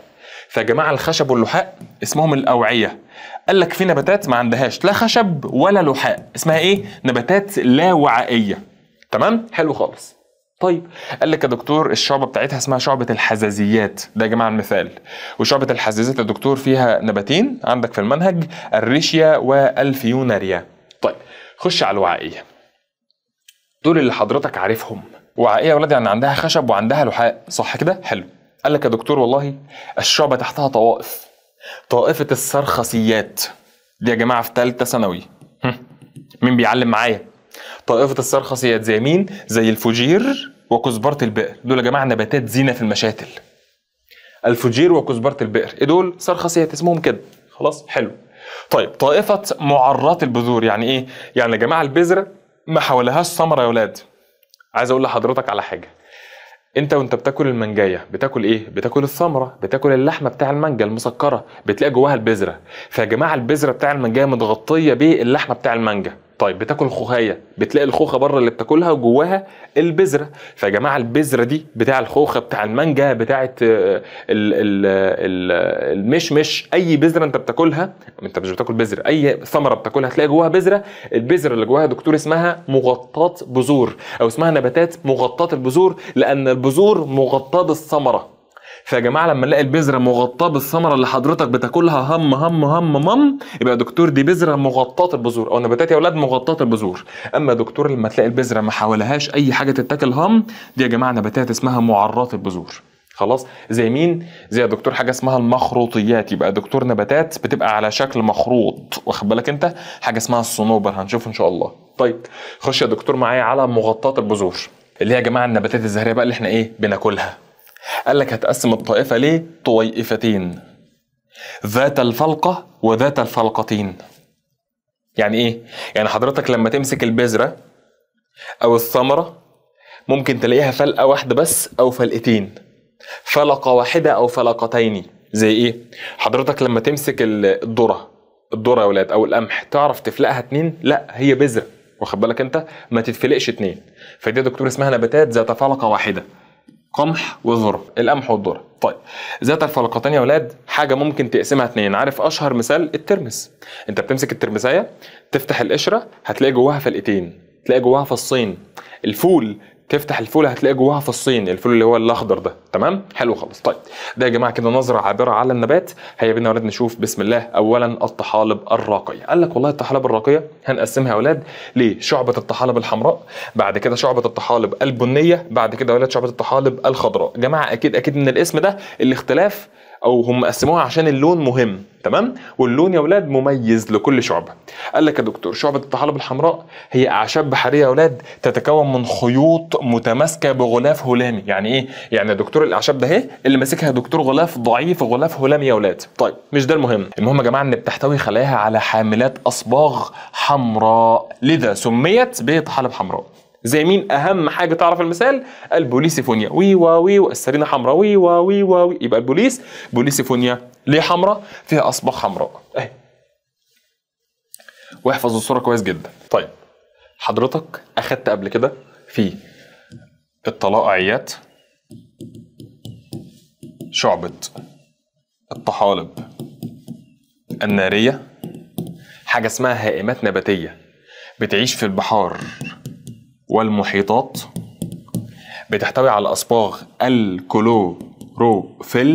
فيا جماعه الخشب واللحاء اسمهم الاوعيه. قال لك في نباتات ما عندهاش لا خشب ولا لحاء، اسمها ايه؟ نباتات لا وعائيه. تمام حلو خالص. طيب قال لك يا دكتور الشعبه بتاعتها اسمها شعبه الحزازيات، ده يا جماعه المثال. وشعبه الحزازيات يا دكتور فيها نباتين عندك في المنهج، الريشيا والفيوناريا. طيب خش على الوعائيه، دول اللي حضرتك عارفهم. وعائيه يا ولاد يعني عندها خشب وعندها لحاء، صح كده؟ حلو. قال لك يا دكتور والله الشعبه تحتها طوائف، طائفه السرخسيات دي يا جماعه في ثالثه ثانوي. مين بيعلم معايا؟ طائفه السرخسيات زي مين؟ زي الفجير وكزبره البئر، دول يا جماعه نباتات زينه في المشاتل. الفجير وكزبره البئر ايه دول؟ سرخسيات اسمهم كده. خلاص حلو. طيب طائفه معرات البذور يعني ايه؟ يعني يا جماعه البذره ما حواليهاش ثمره يا ولاد. عايز اقول لحضرتك على حاجه، انت وانت بتاكل المانجايه بتاكل ايه؟ بتاكل الثمره، بتاكل اللحمه بتاع المانجا المسكره، بتلاقي جواها البذره. فيا جماعه البذره بتاع المانجايه متغطيه باللحمه بتاع المانجا. طيب بتاكل خوخايه، بتلاقي الخوخه بره اللي بتاكلها وجواها البذره. فيا جماعه البذره دي بتاع الخوخه بتاع المانجا بتاعه المشمش، اي بذره انت بتاكلها، انت مش بتاكل بذره، اي ثمره بتاكلها هتلاقي جواها بذره. البذره اللي جواها دكتور اسمها مغطاه بذور، او اسمها نباتات مغطاه البذور، لان البذور مغطاه بالثمره. فيا جماعه لما نلاقي البذره مغطاه بالثمره اللي حضرتك بتاكلها هم يبقى يا دكتور دي بذره مغطاه البذور، او نباتات يا اولاد مغطاه البذور. اما يا دكتور لما تلاقي البذره ما حواليهاش اي حاجه تتاكل دي يا جماعه نباتات اسمها معرات البذور. خلاص. زي مين؟ زي يا دكتور حاجه اسمها المخروطيات، يبقى يا دكتور نباتات بتبقى على شكل مخروط، واخد بالك انت؟ حاجه اسمها الصنوبر، هنشوف ان شاء الله. طيب خش يا دكتور معايا على مغطاه البذور، اللي هي يا جماعه النباتات الزهريه بقى اللي احنا ايه بناكلها. قال لك هتقسم الطائفه ليه طويفتين، ذات الفلقه وذات الفلقتين. يعني ايه؟ يعني حضرتك لما تمسك البذره او الثمره ممكن تلاقيها فلقه واحده بس او فلقتين، فلقه واحده او فلقتين. زي ايه؟ حضرتك لما تمسك الذره يا ولاد او القمح تعرف تفلقها اتنين؟ لا، هي بذره، واخد بالك انت؟ ما تتفلقش اتنين. فدي يا دكتور اسمها نباتات ذات فلقه واحده، قمح وذره، القمح والذره. طيب ذات الفلقتين يا ولاد حاجه ممكن تقسمها اتنين. عارف اشهر مثال؟ الترمس. انت بتمسك الترمسايه تفتح القشره هتلاقي جواها فلقتين، تلاقي جواها فصين. الفول تفتح الفول هتلاقي جواها فصين، الفول اللي هو الاخضر ده. تمام؟ حلو خالص. طيب ده يا جماعه كده نظره عابره على النبات. هيا بينا يا ولاد نشوف بسم الله. اولا الطحالب الراقيه. قال لك والله الطحالب الراقيه هنقسمها يا ولاد ليه؟ شعبه الطحالب الحمراء، بعد كده شعبه الطحالب البنيه، بعد كده يا ولاد شعبه الطحالب الخضراء. يا جماعه اكيد من الاسم ده الاختلاف، او هم قسموها عشان اللون مهم. تمام؟ واللون يا ولاد مميز لكل شعبه. قال لك يا دكتور شعبه الطحالب الحمراء هي اعشاب بحريه يا ولاد تتكون من خيوط متماسكه بغلاف هلامي. يعني ايه؟ يعني يا دكتور الاعشاب ده اهي اللي ماسكها يا دكتور غلاف ضعيف، غلاف هلامي يا ولاد. طيب مش ده المهم، المهم يا جماعه ان بتحتوي خلاياها على حاملات اصباغ حمراء، لذا سميت بطحالب حمراء. زي مين؟ اهم حاجه تعرف المثال البوليسيفونيا، وي واوي السرينه حمراء، وي واوي واوي. يبقى بوليسيفونيا ليه حمراء؟ فيها اصباغ حمراء اهي. واحفظ الصوره كويس جدا. طيب حضرتك اخدت قبل كده في الطلائعيات شعبه الطحالب الناريه حاجه اسمها هائمات نباتيه بتعيش في البحار والمحيطات، بتحتوي على أصباغ الكلوروفيل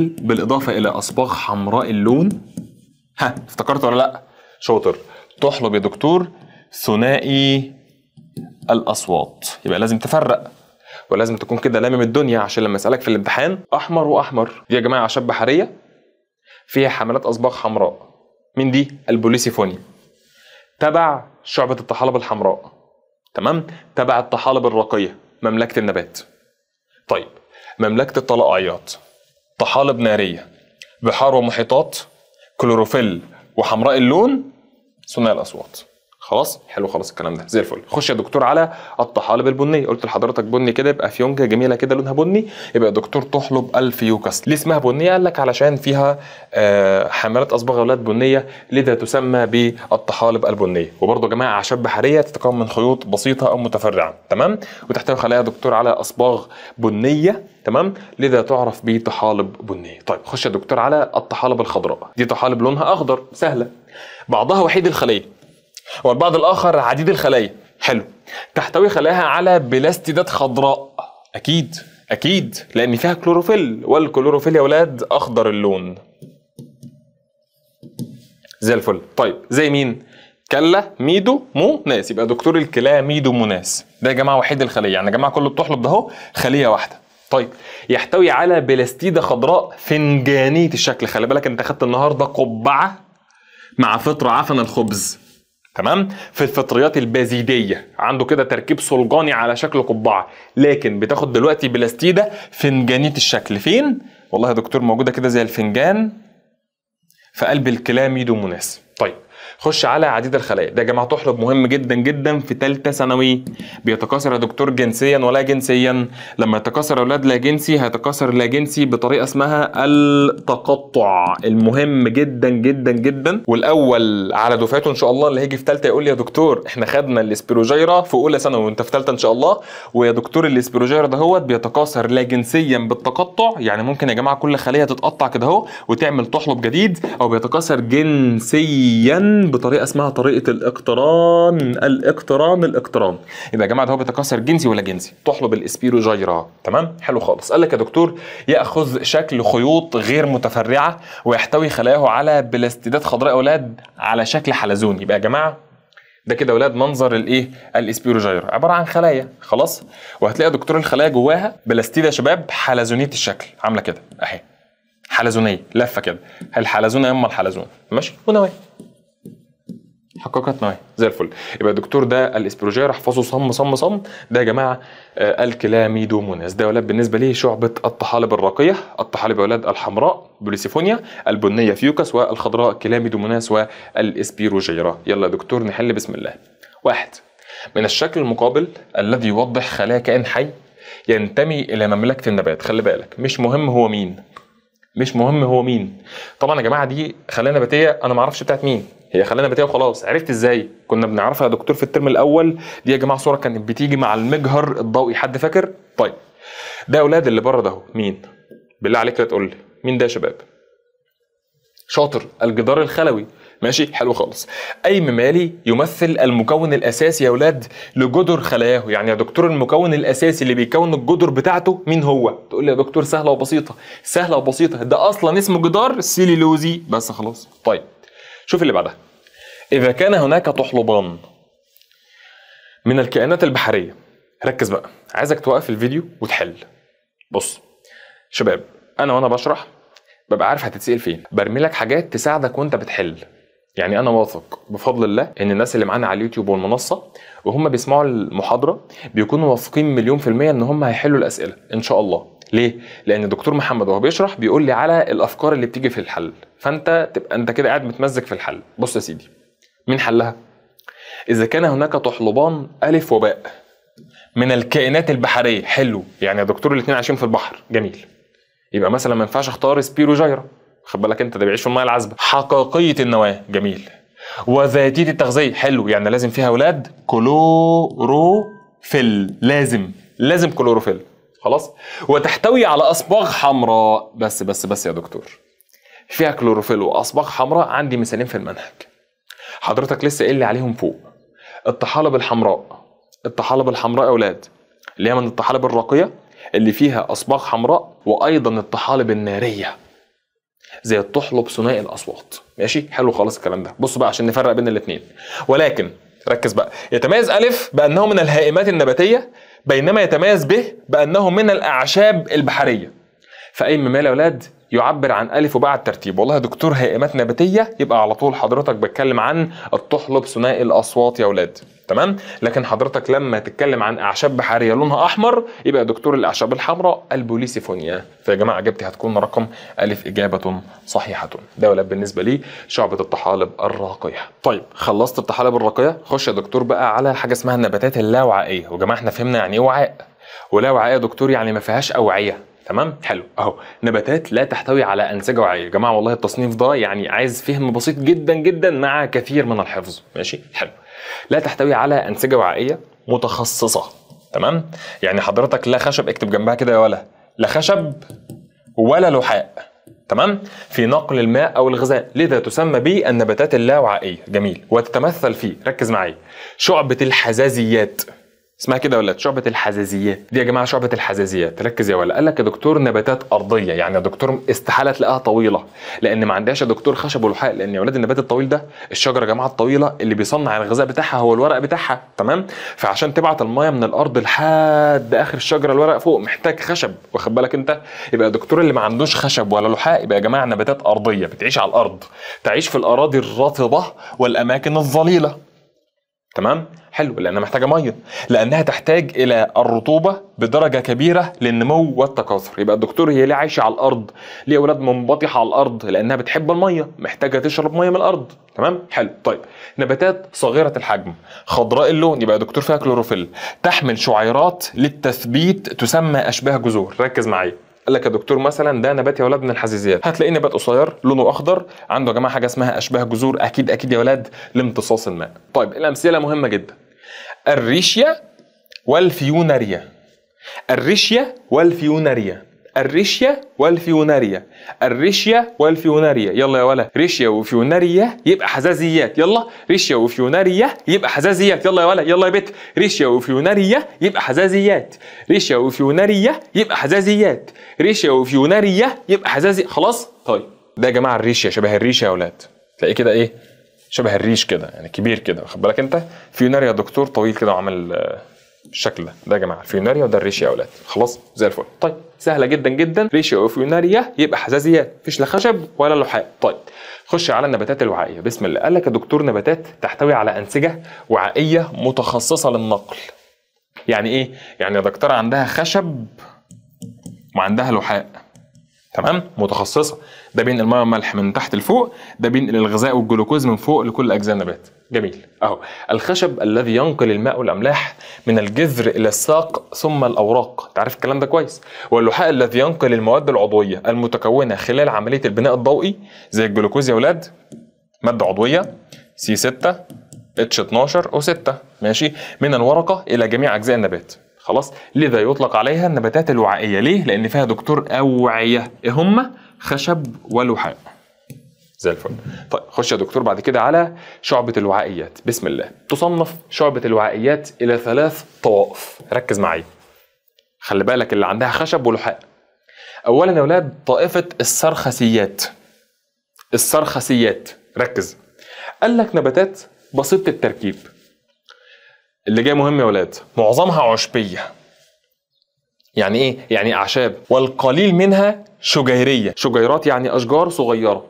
بالإضافة إلى أصباغ حمراء اللون. ها افتكرت ولا لأ؟ شاطر. تحلب يا دكتور ثنائي الأصوات. يبقى لازم تفرق، ولازم تكون كده لامم الدنيا عشان لما أسألك في الامتحان أحمر وأحمر. دي يا جماعة أعشاب بحرية فيها حملات أصباغ حمراء. من دي؟ البوليسيفونيا، تبع شعبة الطحالب الحمراء. تمام؟ تبع الطحالب الراقية، مملكة النبات. طيب مملكة الطلائعيات طحالب نارية، بحار ومحيطات، كلوروفيل وحمراء اللون، ثنائي الأصوات. خلاص؟ حلو خلاص الكلام ده زي الفل. خش يا دكتور على الطحالب البنيه. قلت لحضرتك بني كده يبقى فيونكه جميله كده لونها بني، يبقى يا دكتور تحلب الفيوكس. ليه اسمها بنيه؟ قال لك علشان فيها حملات اصباغ اولاد بنيه، لذا تسمى بالطحالب البنيه. وبرده يا جماعه اعشاب بحريه تتكون من خيوط بسيطه او متفرعه. تمام؟ وتحتوي خلايا يا دكتور على اصباغ بنيه. تمام؟ لذا تعرف بطحالب بنيه. طيب خش يا دكتور على الطحالب الخضراء. دي طحالب لونها اخضر، سهله، بعضها وحيد الخليه والبعض الآخر عديد الخلايا. حلو. تحتوي خلاياها على بلاستيدات خضراء. أكيد لأن فيها كلوروفيل، والكلوروفيل يا ولاد أخضر اللون. زي الفل. طيب زي مين؟ كلا ميدو مو ناس. يبقى دكتور الكلى ميدو مناس. ده يا جماعة وحيد الخلية، يعني يا جماعة كل الطحلب ده اهو خلية واحدة. طيب يحتوي على بلاستيدة خضراء فنجانية الشكل. خلي بالك أنت خدت النهاردة قبعة مع فطر عفن الخبز. تمام؟ في الفطريات البازيديه عنده كده تركيب صلجاني على شكل قبعه، لكن بتاخد دلوقتي بلاستيده فنجانيه الشكل. فين؟ والله يا دكتور موجوده كده زي الفنجان في قلب الكلى ميدو مناس. طيب خش على عديد الخلايا. ده يا جماعه تحلب مهم جدا جدا في ثالثه ثانوي. بيتكاثر يا دكتور جنسيا ولا جنسيا؟ لما يتكاثر اولاد لا جنسي هيتكاثر لا جنسي بطريقه اسمها التقطع. المهم جدا جدا جدا، والاول على دفعته ان شاء الله اللي هيجي في ثالثه يقول لي يا دكتور احنا خدنا الاسبيروجيرا في اولى ثانوي وانت في ثالثه ان شاء الله. ويا دكتور الاسبيروجيرا ده هو بيتكاثر لا جنسيا بالتقطع، يعني ممكن يا جماعه كل خليه تتقطع كده اهو وتعمل تحلب جديد، او بيتكاثر جنسيا جدا بطريقه اسمها طريقه الاقتران. يبقى يا جماعه ده هو بيتكاثر جنسي ولا جنسي؟ تحلب الاسبيروجيرا. تمام، حلو خالص. قال لك يا دكتور ياخذ شكل خيوط غير متفرعه ويحتوي خلاياه على بلاستيدات خضراء يا اولاد على شكل حلزون. يبقى يا جماعه ده كده اولاد منظر الايه؟ الاسبيروجيرا، عباره عن خلايا خلاص، وهتلاقي يا دكتور الخلايا جواها بلاستيده يا شباب حلزونيه الشكل، عامله كده اهي، حلزونيه لفه كده، الحلزونه يما الحلزون ماشي، ونواة حققت نواة زي الفل. يبقى يا دكتور ده الاسبيروجيرا، احفظوا صم. ده يا جماعه الكلاميدوموناس. ده يا ولاد بالنسبه ليه شعبه الطحالب الراقيه. الطحالب يا ولاد الحمراء بوليسيفونيا، البنيه فيوكس، والخضراء كلاميدوموناس والاسبيروجيرا. يلا يا دكتور نحل بسم الله. 1. من الشكل المقابل الذي يوضح خلايا كائن حي ينتمي الى مملكه النبات. خلي بالك مش مهم هو مين، طبعا يا جماعه دي خلايا نباتيه انا ما اعرفش بتاعت مين، هي خلايا نباتيه وخلاص. عرفت ازاي؟ كنا بنعرفها يا دكتور في الترم الاول، دي يا جماعه صوره كانت بتيجي مع المجهر الضوئي، حد فاكر؟ طيب ده اولاد اللي بره ده اهو مين؟ بالله عليك لا تقول لي مين ده يا شباب. شاطر، الجدار الخلوي. ماشي حلو خالص. اي ممالي يمثل المكون الاساسي يا اولاد لجدر خلاياه. يعني يا دكتور المكون الاساسي اللي بيكون الجدر بتاعته مين هو؟ تقول لي يا دكتور سهله وبسيطه، ده اصلا اسمه جدار سيلولوزي بس خلاص. طيب شوف اللي بعدها. اذا كان هناك طحلبان من الكائنات البحريه، ركز بقى، عايزك توقف الفيديو وتحل. بص شباب، وانا بشرح ببقى عارف هتتسأل فين، برمي لك حاجات تساعدك وانت بتحل. يعني انا واثق بفضل الله ان الناس اللي معانا على اليوتيوب والمنصه وهم بيسمعوا المحاضره بيكونوا واثقين 100% ان هم هيحلوا الاسئله ان شاء الله. ليه؟ لان الدكتور محمد وهو بيشرح بيقول لي على الافكار اللي بتيجي في الحل، فانت تبقى انت كده قاعد متمزج في الحل. بص يا سيدي، مين حلها؟ اذا كان هناك طحلبان الف وباء من الكائنات البحريه. حلو، يعني يا دكتور الاثنين عايشين في البحر، جميل. يبقى مثلا ما ينفعش اختار سبيروجيرا، خد بالك انت ده بيعيش في الميه العذبه. حقيقيه النواه، جميل. وذاتيه التغذيه، حلو، يعني لازم فيها اولاد كلوروفيل، لازم كلوروفيل خلاص. وتحتوي على اصباغ حمراء. بس يا دكتور فيها كلوروفيل واصباغ حمراء، عندي مثالين في المنهج حضرتك لسه قايل لي عليهم فوق. الطحالب الحمراء يا اولاد اللي هي من الطحالب الراقيه اللي فيها اصباغ حمراء، وايضا الطحالب الناريه زي الطحلب ثنائي الاصوات. ماشي حلو خالص الكلام ده. بص بقى عشان نفرق بين الاثنين، ولكن ركز بقى. يتميز الف بانه من الهائمات النباتيه، بينما يتميز ب بانه من الاعشاب البحريه. فاي ممال يا اولاد يعبر عن الف وباء الترتيب. والله يا دكتور هائمات نباتيه، يبقى على طول حضرتك بتكلم عن الطحلب ثنائي الاصوات يا اولاد، تمام. لكن حضرتك لما تتكلم عن اعشاب بحريه لونها احمر، يبقى يا دكتور الاعشاب الحمراء البوليسيفونيا. فيا جماعه اجابتي هتكون رقم الف، اجابه صحيحه. ده ولاد بالنسبه لي شعبه الطحالب الراقيه. طيب خلصت الطحالب الراقيه، خش يا دكتور بقى على حاجه اسمها النباتات اللاوعائيه. ويا جماعه احنا فهمنا يعني ايه وعاء، ولا وعاء يا دكتور يعني ما فيهاش اوعيه، تمام. حلو اهو، نباتات لا تحتوي على انسجه وعائيه. يا جماعه والله التصنيف ده يعني عايز فهم بسيط جدا جدا مع كثير من الحفظ. ماشي حلو. لا تحتوي على انسجه وعائيه متخصصه، تمام. يعني حضرتك لا خشب، اكتب جنبها كده يا ولا، لا خشب ولا لحاء، تمام، في نقل الماء او الغذاء، لذا تسمى بالنباتات اللاوعائيه. جميل. وتتمثل في، ركز معايا، شعبه الحزازيات. اسمها كده ولا شعبة الحزازيات؟ دي يا جماعة شعبة الحزازيات، ركز يا ولا. قال لك يا دكتور نباتات أرضية، يعني يا دكتور استحالة تلاقيها طويلة، لأن ما عندهاش يا دكتور خشب ولحاء. لأن يا ولاد النبات الطويل ده، الشجرة يا جماعة الطويلة اللي بيصنع الغذاء بتاعها هو الورق بتاعها، تمام. فعشان تبعت المية من الأرض لحد آخر الشجرة الورق فوق محتاج خشب، واخد بالك أنت؟ يبقى يا دكتور اللي ما عندوش خشب ولا لحاء يبقى يا جماعة نباتات أرضية، بتعيش على الأرض، تعيش في الأراضي الرطبة والأماكن الظليلة، تمام. حلو، لانها محتاجه ميه، لانها تحتاج الى الرطوبه بدرجه كبيره للنمو والتكاثر. يبقى الدكتور هي ليه عايشه على الارض؟ ليه اولاد منبطحه على الارض؟ لانها بتحب الميه، محتاجه تشرب ميه من الارض، تمام. حلو. طيب نباتات صغيره الحجم، خضراء اللون، يبقى يا دكتور فيها كلوروفيل، تحمل شعيرات للتثبيت تسمى اشباه جذور. ركز معايا. قال لك يا دكتور مثلا ده نبات يا ولاد من الحزازيات، هتلاقيه نبات قصير لونه اخضر، عنده يا جماعه حاجه اسمها اشباه جذور، اكيد يا ولاد لامتصاص الماء. طيب الامثله مهمه جدا، الريشيا والفيوناريا. الريشيا والفيوناريا. الريشيا والفيوناريا، يلا يا ولا، ريشيا وفيوناريا يبقى حزازيات، يلا ريشيا وفيوناريا يبقى حزازيات، يلا يا ولا، يلا يا بت، ريشيا وفيوناريا يبقى حزازيات، ريشيا وفيوناريا يبقى حزازيات، ريشيا وفيوناريا يبقى حزازي. خلاص طيب، ده يا جماعه الريشيا، شبه الريشه يا اولاد، تلاقيه كده ايه، شبه الريش كده يعني، كبير كده، واخد بالك انت. فيوناريا دكتور طويل كده وعامل الشكل ده يا جماعه الفيوناريا، وده الريشيا يا اولاد. خلاص زي الفل. طيب سهله جدا جدا، ريشيا وفيوناريا يبقى حزازيات، مفيش لا خشب ولا لحاء. طيب خش على النباتات الوعائيه. بسم الله. قال لك يا دكتور نباتات تحتوي على انسجه وعائيه متخصصه للنقل. يعني ايه؟ يعني يا دكتور عندها خشب وعندها لحاء، تمام، متخصصه. ده بينقل الميه والملح من تحت لفوق، ده بينقل الغذاء والجلوكوز من فوق لكل اجزاء النبات. جميل اهو. الخشب الذي ينقل الماء والاملاح من الجذر الى الساق ثم الاوراق، تعرف الكلام ده كويس. واللحاء الذي ينقل المواد العضويه المتكونه خلال عمليه البناء الضوئي، زي الجلوكوز يا اولاد، ماده عضويه C6 H12 O6، ماشي، من الورقه الى جميع اجزاء النبات. خلاص، لذا يطلق عليها النباتات الوعائيه. ليه؟ لان فيها دكتور اوعيه، ايه هم؟ خشب ولحاء. زي الفل. طيب خش يا دكتور بعد كده على شعبة الوعائيات. بسم الله. تصنف شعبة الوعائيات إلى 3 طوائف، ركز معايا، خلي بالك اللي عندها خشب ولحاء. أولا يا أولاد طائفة السرخسيات. السرخسيات، ركز، قال لك نباتات بسيطة التركيب. اللي جاي مهم يا أولاد، معظمها عشبية. يعني إيه؟ يعني أعشاب، والقليل منها شجيرية. شجيرات يعني أشجار صغيرة،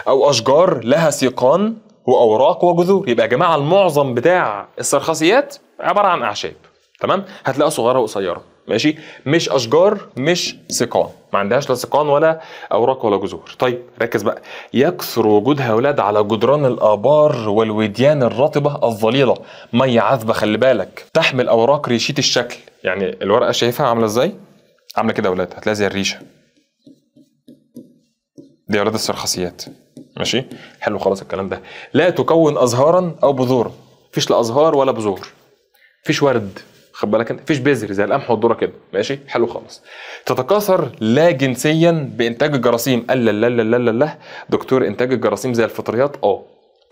او اشجار لها سيقان واوراق وجذور. يبقى يا جماعه المعظم بتاع السرخسيات عباره عن اعشاب، تمام، هتلاقيها صغيره وقصيره، ماشي، مش اشجار، مش سيقان، ما عندهاش لا سيقان ولا اوراق ولا جذور. طيب ركز بقى، يكثر وجودها يا اولاد على جدران الابار والوديان الرطبه الظليله، ميه عذبه، خلي بالك، تحمل اوراق ريشيه الشكل. يعني الورقه شايفها عامله ازاي؟ عامله كده يا اولاد، هتلاقيها زي الريشه دي اولاد السرخسيات، ماشي، حلو خلاص الكلام ده. لا تكون ازهارا او بذورا، مفيش لا ازهار ولا بذور، مفيش ورد، خد بالك انت، مفيش بذر زي القمح والذره كده، ماشي، حلو خالص. تتكاثر لا جنسيا بانتاج الجراثيم. لا لا لا لا لا دكتور، انتاج الجراثيم زي الفطريات؟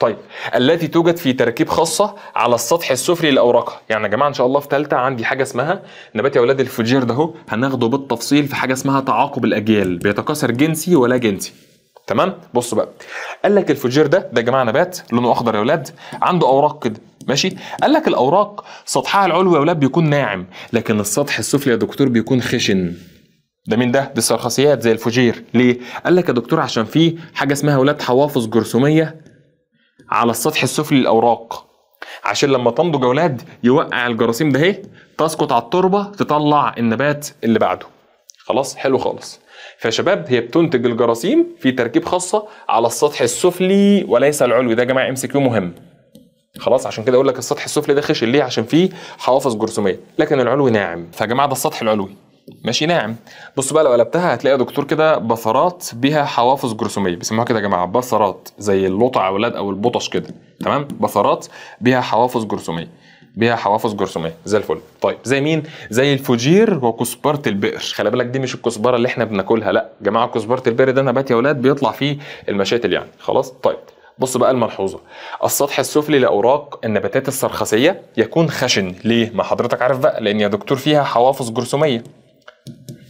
طيب، التي توجد في تراكيب خاصه على السطح السفلي لاوراقها. يعني يا جماعه ان شاء الله في ثالثه عندي حاجه اسمها نبات يا اولاد الفوجير ده اهو، هناخده بالتفصيل في حاجه اسمها تعاقب الاجيال، بيتكاثر جنسي ولا جنسي، تمام. بص بقى، قال لك الفوجير ده يا جماعه نبات لونه اخضر يا اولاد، عنده اوراق كده، ماشي. قال لك الاوراق سطحها العلوي يا اولاد بيكون ناعم، لكن السطح السفلي يا دكتور بيكون خشن. ده مين ده؟ دي السرخسيات زي الفوجير. ليه؟ قال لك يا دكتور عشان في حاجه اسمها اولاد حوافظ جرثوميه على السطح السفلي للاوراق، عشان لما تنضج يا اولاد يوقع الجراثيم ده اهي، تسقط على التربه تطلع النبات اللي بعده. خلاص حلو خالص. فيا شباب هي بتنتج الجراثيم في تركيب خاصه على السطح السفلي وليس العلوي. ده يا جماعه MCQ مهم. خلاص عشان كده اقول لك السطح السفلي ده خشن. ليه؟ عشان فيه حوافظ جرثوميه، لكن العلوي ناعم. فيا جماعه ده السطح العلوي ماشي ناعم. بص بقى لو قلبتها هتلاقي يا دكتور كده بثرات بها حوافظ جرثوميه، بيسموها كده يا جماعه بثرات، زي اللطع يا اولاد او البطش كده، تمام، بثرات بها حوافظ جرثوميه، بيها حوافظ جرثوميه زي الفل. طيب زي مين؟ زي الفوجير وكزبره البئر. خلي بالك دي مش الكزبره اللي احنا بناكلها، لا يا جماعه كزبره البئر ده نبات يا اولاد بيطلع فيه المشاتل يعني. خلاص طيب بص بقى الملحوظه، السطح السفلي لاوراق النباتات السرخسيه يكون خشن. ليه؟ ما حضرتك عارف بقى، لان يا دكتور فيها حوافظ جرثوميه،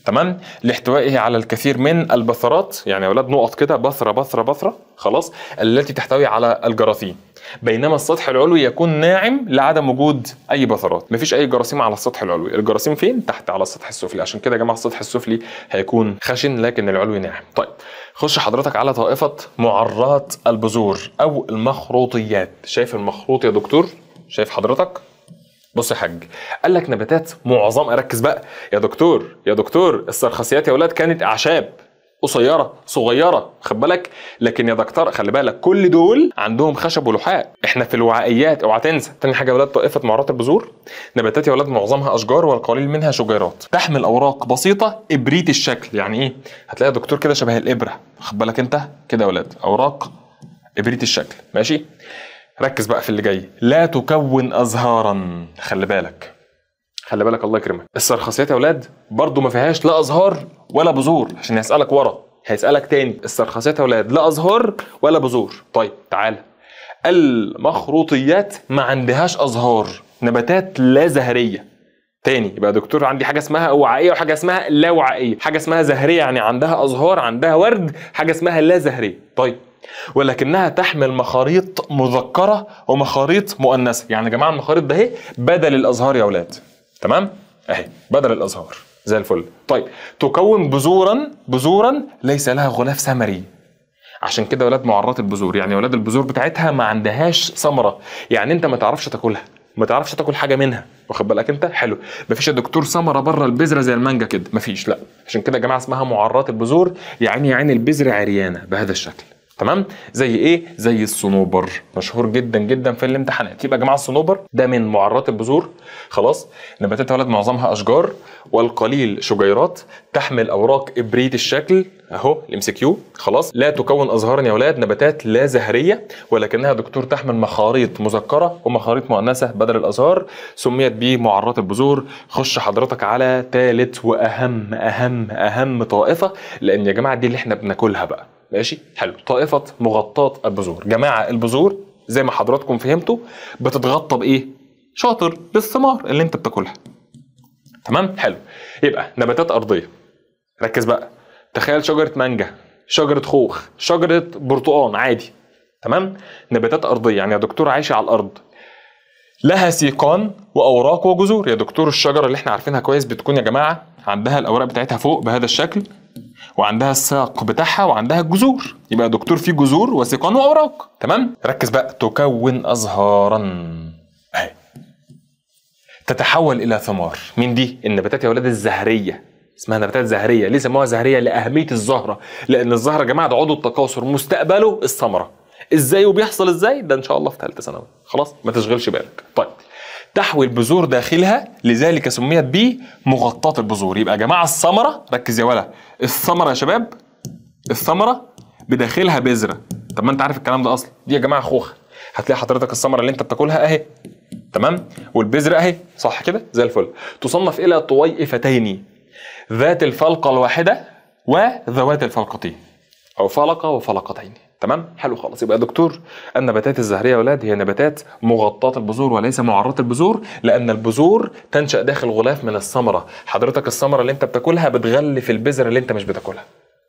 تمام، لاحتوائه على الكثير من البثرات. يعني يا اولاد نقط كده، بثره بثره بثره، خلاص، التي تحتوي على الجراثيم. بينما السطح العلوي يكون ناعم لعدم وجود اي بثرات، مفيش اي جراثيم على السطح العلوي. الجراثيم فين؟ تحت على السطح السفلي. عشان كده يا جماعه السطح السفلي هيكون خشن لكن العلوي ناعم. طيب خش حضرتك على طائفه معرات البذور او المخروطيات. شايف المخروط يا دكتور؟ شايف حضرتك؟ بص يا حاج، قال لك نباتات معظم، ركز بقى يا دكتور، يا دكتور السرخسيات يا اولاد كانت اعشاب قصيره صغيره، خد بالك، لكن يا دكتور خلي بالك كل دول عندهم خشب ولحاء. احنا في الوعائيات اوعى تنسى. تاني حاجه يا اولاد طائفه معرات البذور، نباتات يا اولاد معظمها اشجار والقليل منها شجيرات، تحمل اوراق بسيطه ابريت الشكل. يعني ايه؟ هتلاقي يا دكتور كده شبه الابره، خد بالك انت كده يا اولاد، اوراق ابريت الشكل، ماشي. ركز بقى في اللي جاي، لا تكون ازهارا. خلي بالك، خلي بالك الله يكرمك، السرخسيات يا اولاد برضو ما فيهاش لا ازهار ولا بذور، عشان هيسالك ورا، هيسالك تاني السرخسات يا اولاد لا ازهار ولا بذور. طيب تعالى، المخروطيات ما عندهاش ازهار، نباتات لا زهريه. تاني يبقى دكتور عندي حاجه اسمها وعائيه وحاجه اسمها لا وعائيه، حاجه اسمها زهريه يعني عندها ازهار عندها ورد، حاجه اسمها لا زهريه. طيب ولكنها تحمل مخاريط مذكره ومخاريط مؤنثه. يعني يا جماعه المخاريط ده اهي بدل الازهار يا اولاد، تمام اهي بدل الازهار زي الفل. طيب تكون بذورا ليس لها غلاف ثمري، عشان كده ولاد معرات البذور، يعني ولاد البذور بتاعتها ما عندهاش ثمره، يعني انت ما تعرفش تاكلها، ما تعرفش تاكل حاجه منها، واخد بالك انت؟ حلو. مفيش يا دكتور ثمره بره البذره زي المانجا كده، مفيش، لا. عشان كده يا جماعه اسمها معرات البذور، يعني البذره عريانه بهذا الشكل. تمام؟ زي ايه؟ زي الصنوبر، مشهور جدا جدا في الامتحانات. يبقى يا جماعه الصنوبر ده من معرات البذور. خلاص؟ نباتات ولد معظمها اشجار والقليل شجيرات، تحمل اوراق ابريد الشكل اهو الام سي كيو. خلاص؟ لا تكون ازهارا يا ولاد، نباتات لا زهريه، ولكنها دكتور تحمل مخاريط مذكره ومخاريط مؤنثه بدل الازهار، سميت به معرات البذور. خش حضرتك على ثالث واهم اهم اهم طائفه، لان يا جماعه دي اللي احنا بناكلها بقى. ماشي؟ حلو. طائفة مغطاة البذور. جماعة البذور زي ما حضراتكم فهمتوا بتتغطى بإيه؟ شاطر، بالثمار اللي انت بتاكلها. تمام؟ حلو. يبقى نباتات أرضية. ركز بقى. تخيل شجرة مانجا، شجرة خوخ، شجرة برتقان عادي. تمام؟ نباتات أرضية، يعني يا دكتور عايشة على الأرض. لها سيقان وأوراق وجذور. يا دكتور الشجرة اللي احنا عارفينها كويس بتكون يا جماعة عندها الأوراق بتاعتها فوق بهذا الشكل، وعندها الساق بتاعها وعندها الجذور. يبقى يا دكتور في جذور وسيقان واوراق. تمام؟ ركز بقى. تكون ازهارا اهي، تتحول الى ثمار. مين دي؟ النباتات يا ولاد الزهريه، اسمها نباتات زهريه. ليه سموها زهريه؟ لاهميه الزهره، لان الزهره يا جماعه ده عضو التكاثر، مستقبله الثمره. ازاي وبيحصل ازاي؟ ده ان شاء الله في ثالثه ثانوي. خلاص؟ ما تشغلش بالك. طيب تحوي البذور داخلها، لذلك سميت به مغطاة البذور. يبقى يا جماعه الثمره، ركز يا ولا، الثمره يا شباب، الثمره بداخلها بذره. طب ما انت عارف الكلام ده اصلا. دي يا جماعه خوخه، هتلاقي حضرتك الثمره اللي انت بتاكلها اهي، تمام، والبذره اهي، صح كده؟ زي الفل. تصنف الى طويفتين، ذات الفلقه الواحده وذوات الفلقتين، او فلقه وفلقتين. تمام؟ حلو خالص. يبقى يا دكتور النباتات الزهريه يا اولاد هي نباتات مغطاه البذور وليس معرات البذور، لان البذور تنشا داخل غلاف من الثمره. حضرتك الثمره اللي انت بتاكلها بتغلف البذره اللي انت مش بتاكلها.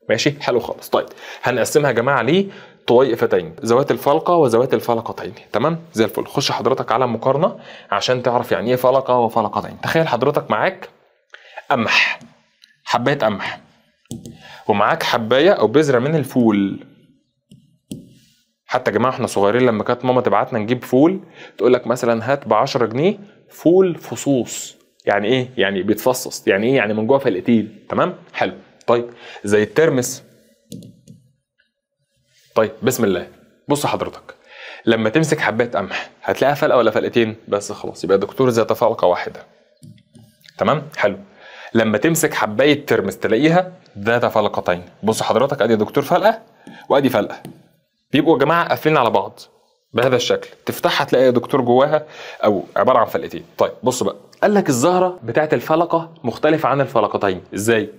ماشي؟ حلو خالص. طيب هنقسمها يا جماعه لطويفتين، ذوات الفلقه وذوات الفلقتين. تمام؟ زي الفل. خش حضرتك على مقارنه عشان تعرف يعني ايه فلقه وفلقتين. تخيل حضرتك معاك قمح، حبايه قمح، ومعاك حبايه او بذره من الفول. حتى يا جماعه احنا صغيرين لما كانت ماما تبعتنا نجيب فول تقول لك مثلا هات ب 10 جنيه فول فصوص. يعني ايه؟ يعني بيتفصص. يعني ايه؟ يعني من جوه فلقتين. تمام؟ حلو. طيب زي الترمس. طيب بسم الله، بص حضرتك لما تمسك حبايه قمح هتلاقيها فلقه ولا فلقتين؟ بس خلاص، يبقى دكتور ذات فلقه واحده. تمام؟ حلو. لما تمسك حبايه ترمس تلاقيها ذات فلقتين. بص حضرتك ادي دكتور فلقه وادي فلقه، بيبقوا يا جماعه قافلين على بعض بهذا الشكل. تفتحها تلاقي يا دكتور جواها او عباره عن فلقتين. طيب بص بقى، قال لك الزهره بتاعت الفلقه مختلفه عن الفلقتين. ازاي؟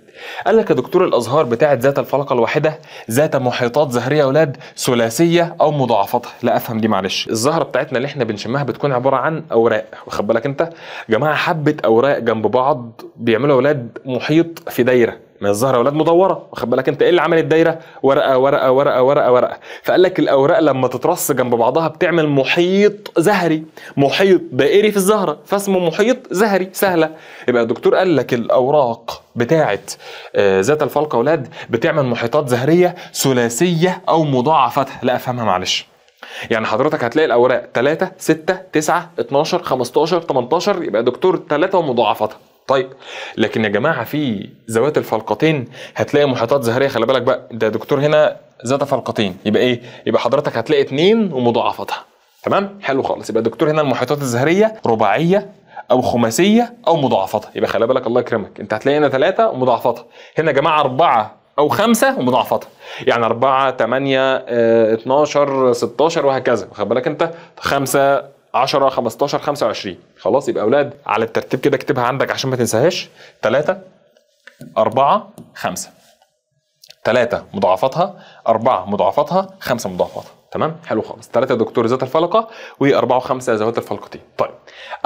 قال لك يا دكتور الازهار بتاعت ذات الفلقه الواحده ذات محيطات زهريه يا اولاد ثلاثيه او مضاعفتها. لا افهم دي معلش. الزهره بتاعتنا اللي احنا بنشمها بتكون عباره عن اوراق، واخد بالك انت؟ يا جماعه حبه اوراق جنب بعض بيعملوا يا اولاد محيط في دايره. ما الزهره يا اولاد مدوره، واخد بالك انت؟ ايه اللي عمل الدايره؟ ورقه ورقه ورقه ورقه ورقه. فقال لك الاوراق لما تترص جنب بعضها بتعمل محيط زهري، محيط دائري في الزهره، فاسمه محيط زهري. سهله. يبقى الدكتور قال لك الاوراق بتاعت ذات الفلقه اولاد بتعمل محيطات زهريه ثلاثيه او مضاعفتها. لا افهمها معلش. يعني حضرتك هتلاقي الاوراق 3 6 9 12 15 18، يبقى دكتور 3 ومضاعفتها. طيب لكن يا جماعه في ذوات الفلقتين هتلاقي محيطات زهريه. خلي بالك بقى، ده دكتور هنا ذات فلقتين، يبقى ايه؟ يبقى حضرتك هتلاقي 2 ومضاعفتها. تمام؟ حلو خالص. يبقى دكتور هنا المحيطات الزهريه رباعيه او خماسيه او مضاعفتها. يبقى خلي بالك الله يكرمك، انت هتلاقي هنا 3 ومضاعفتها، هنا يا جماعه 4 او 5 ومضاعفتها. يعني 4 8 12 16 وهكذا، واخد بالك انت؟ 5 10 15 25. خلاص. يبقى اولاد على الترتيب كده اكتبها عندك عشان ما تنساهاش. 3 4 5. 3 مضاعفاتها، 4 مضاعفاتها، 5 مضاعفاتها. تمام؟ حلو خالص. 3 يا دكتور ذات الفلقه، و4 و5 ذوات الفلقتين. طيب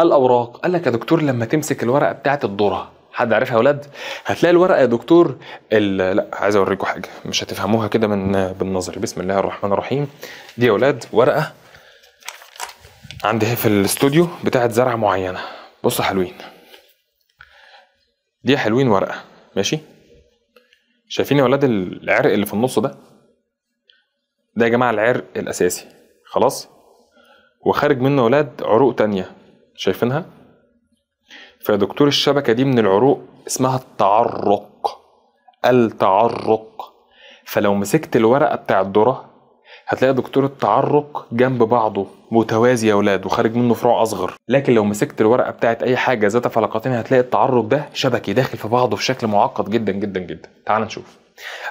الاوراق، قال لك يا دكتور لما تمسك الورقه بتاعت الذره، حد عارفها يا اولاد؟ هتلاقي الورقه يا دكتور لا عايز اوريكم حاجه مش هتفهموها كده بالنظر. بسم الله الرحمن الرحيم. دي يا اولاد ورقه عندي في الاستوديو بتاعت زرعه معينه. بصوا حلوين، دي حلوين ورقه ماشي. شايفين يا ولاد العرق اللي في النص ده؟ ده يا جماعه العرق الاساسي خلاص، وخارج منه يا ولاد عروق تانية شايفينها؟ فيا دكتور الشبكه دي من العروق اسمها التعرق. التعرق. فلو مسكت الورقه بتاع الذره هتلاقي دكتور التعرق جنب بعضه متوازي يا ولاد، وخارج منه فروع اصغر. لكن لو مسكت الورقه بتاعت اي حاجه ذات فلقتين هتلاقي التعرق ده شبكي داخل في بعضه في شكل معقد جدا جدا جدا. تعال نشوف.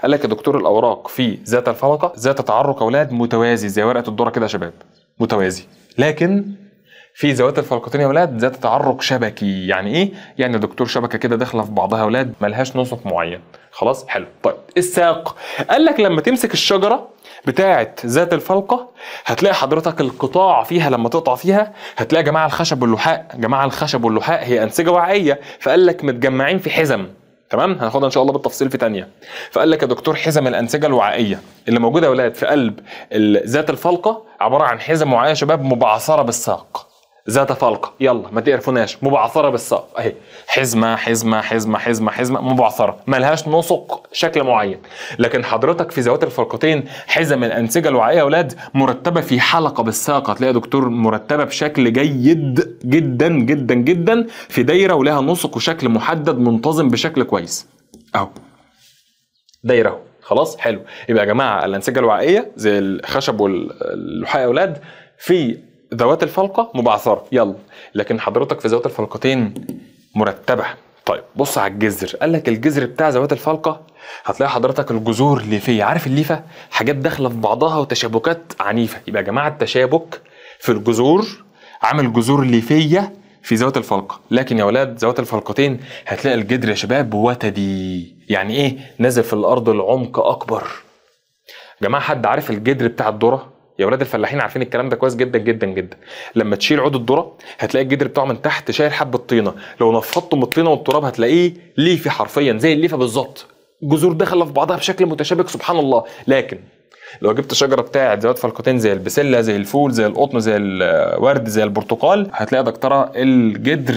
قال لك يا دكتور الاوراق في ذات الفلقه ذات تعرق يا ولاد متوازي زي ورقه الذره كده يا شباب، متوازي. لكن في ذوات الفلقتين يا ولاد ذات تعرق شبكي. يعني ايه؟ يعني يا دكتور شبكه كده داخله في بعضها يا ولاد ملهاش نسق معين. خلاص حلو. طيب الساق، قال لك لما تمسك الشجره بتاعت ذات الفلقه هتلاقي حضرتك القطاع فيها لما تقطع فيها هتلاقي جماعه الخشب واللحاء، جماعه الخشب واللحاء هي انسجه وعائيه، فقال لك متجمعين في حزم. تمام؟ هناخدها ان شاء الله بالتفصيل في تانية. فقال لك يا دكتور حزم الانسجه الوعائيه اللي موجوده يا ولاد في قلب ذات الفلقه عباره عن حزم وعائيه يا شباب مبعثره بالساق. ذات فلقه، يلا ما تقرفوناش، مبعثره بالساق اهي، حزمه حزمه حزمه حزمه حزمه مبعثره، ملهاش نسق شكل معين. لكن حضرتك في ذوات الفلقتين حزم الانسجه الوعائيه يا اولاد مرتبه في حلقه بالساق، هتلاقي يا دكتور مرتبه بشكل جيد جدا جدا جدا في دايره ولها نسق وشكل محدد منتظم بشكل كويس اهو. دايره اهو. خلاص حلو. يبقى يا جماعه الانسجه الوعائيه زي الخشب واللحاء يا اولاد في ذوات الفلقه مبعثره، يلا. لكن حضرتك في ذوات الفلقتين مرتبه. طيب بص على الجذر، قال لك الجذر بتاع ذوات الفلقه هتلاقي حضرتك الجذور ليفيه. عارف الليفه؟ حاجات داخله في بعضها وتشابكات عنيفه. يبقى يا جماعه التشابك في الجذور عامل جذور ليفيه في ذوات الفلقه. لكن يا ولاد ذوات الفلقتين هتلاقي الجذر يا شباب وتدي. يعني ايه؟ نازل في الارض العمق اكبر. يا جماعه حد عارف الجذر بتاع الذره؟ يا ولاد الفلاحين عارفين الكلام ده كويس جدا جدا جدا. لما تشيل عود الذره هتلاقي الجدر بتاعه من تحت شايل حبه طينه، لو نفضته من الطينه والتراب هتلاقيه ليفي حرفيا زي الليفه بالظبط، جذور داخله في بعضها بشكل متشابك سبحان الله. لكن لو جبت شجره بتاعت ذوات فلقتين زي البسله زي الفول زي القطن زي الورد زي البرتقال هتلاقي دكتوره الجدر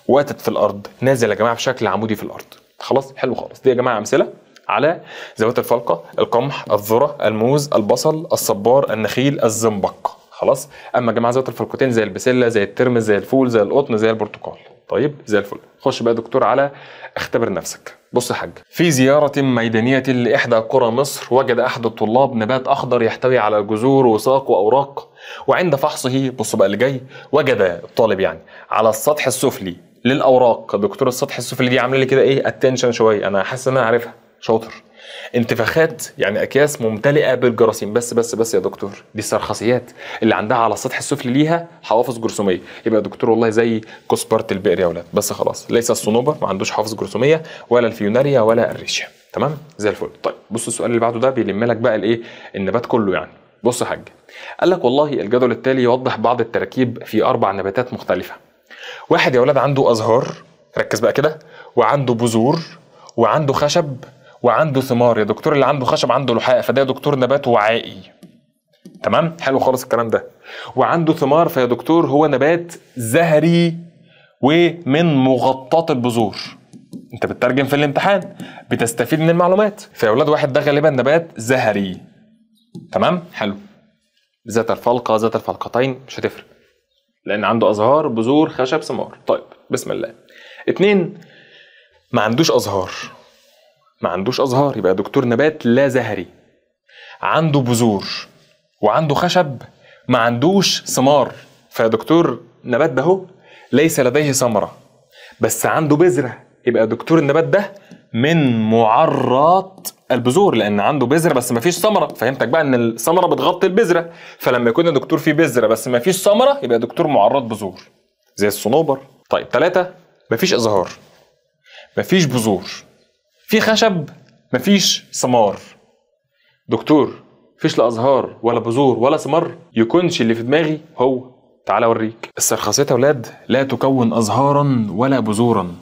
واتت في الارض، نازل يا جماعه بشكل عمودي في الارض. خلاص حلو خالص. دي يا جماعه امثله على ذوات الفلقه: القمح، الذره، الموز، البصل، الصبار، النخيل، الزنبق. خلاص. اما جماعه ذوات الفلقتين زي البسله زي الترمس زي الفول زي القطن زي البرتقال. طيب زي الفل. خش بقى يا دكتور على اختبر نفسك. بص يا حاج، في زياره ميدانيه لاحدى قرى مصر وجد احد الطلاب نبات اخضر يحتوي على جذور وساق واوراق، وعند فحصه بص بقى اللي جاي وجد الطالب يعني على السطح السفلي للاوراق. دكتور السطح السفلي دي عامله لي كده ايه اتنشن شويه، انا حاسس ان انا عارفها. شاطر. انتفاخات يعني اكياس ممتلئه بالجراثيم. بس يا دكتور دي السرخسيات اللي عندها على السطح السفلي ليها حوافظ جرثوميه. يبقى يا دكتور والله زي كزبره البئر يا اولاد، بس خلاص. ليس الصنوبر ما عندوش حوافظ جرثوميه ولا الفيوناريا ولا الريشيا. تمام زي الفل. طيب بص السؤال اللي بعده ده بيلم لك بقى الايه النبات كله يعني. بص يا حاج، قال لك والله الجدول التالي يوضح بعض التراكيب في 4 نباتات مختلفه. واحد يا اولاد عنده ازهار، ركز بقى كده، وعنده بذور وعنده خشب وعنده ثمار. يا دكتور اللي عنده خشب عنده لحاء، فده يا دكتور نبات وعائي. تمام حلو خالص الكلام ده. وعنده ثمار، فيا دكتور هو نبات زهري ومن مغطاة البذور. انت بتترجم في الامتحان بتستفيد من المعلومات. فيا اولاد واحد ده غالبا نبات زهري. تمام حلو. ذات الفلقه ذات الفلقتين مش هتفرق لان عنده ازهار بذور خشب ثمار. طيب بسم الله. 2 ما عندوش ازهار. ما عندوش ازهار يبقى دكتور نبات لا زهري. عنده بذور وعنده خشب ما عندوش ثمار، فيا دكتور نبات ده هو ليس لديه ثمره بس عنده بذره. يبقى دكتور النبات ده من معرات البذور لان عنده بذره بس ما فيش ثمره. فهمتك بقى ان الثمره بتغطي البذره، فلما يكون الدكتور فيه بذره بس ما فيش ثمره يبقى دكتور معرات بذور زي الصنوبر. طيب 3 ما فيش ازهار ما فيش بذور في خشب مفيش ثمار. دكتور مفيش لا ازهار ولا بذور ولا ثمار؟ يكونش اللي في دماغي هو. تعالى اوريك. السرخسيات يا اولاد لا تكون ازهارا ولا بذورا.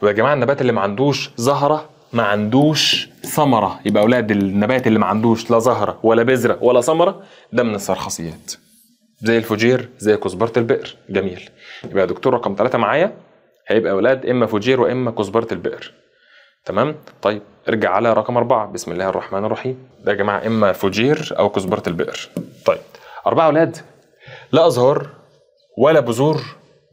ويا جماعه النبات اللي ما عندوش زهره ما عندوش ثمره، يبقى اولاد النبات اللي ما عندوش لا زهره ولا بذره ولا ثمره ده من السرخسيات. زي الفوجير، زي كزبره البئر. جميل. يبقى دكتور رقم 3 معايا هيبقى اولاد اما فوجير واما كزبره البئر. تمام؟ طيب ارجع على رقم 4. بسم الله الرحمن الرحيم. ده يا جماعه اما فوجير او كزبره البئر. طيب 4 اولاد لا ازهار ولا بذور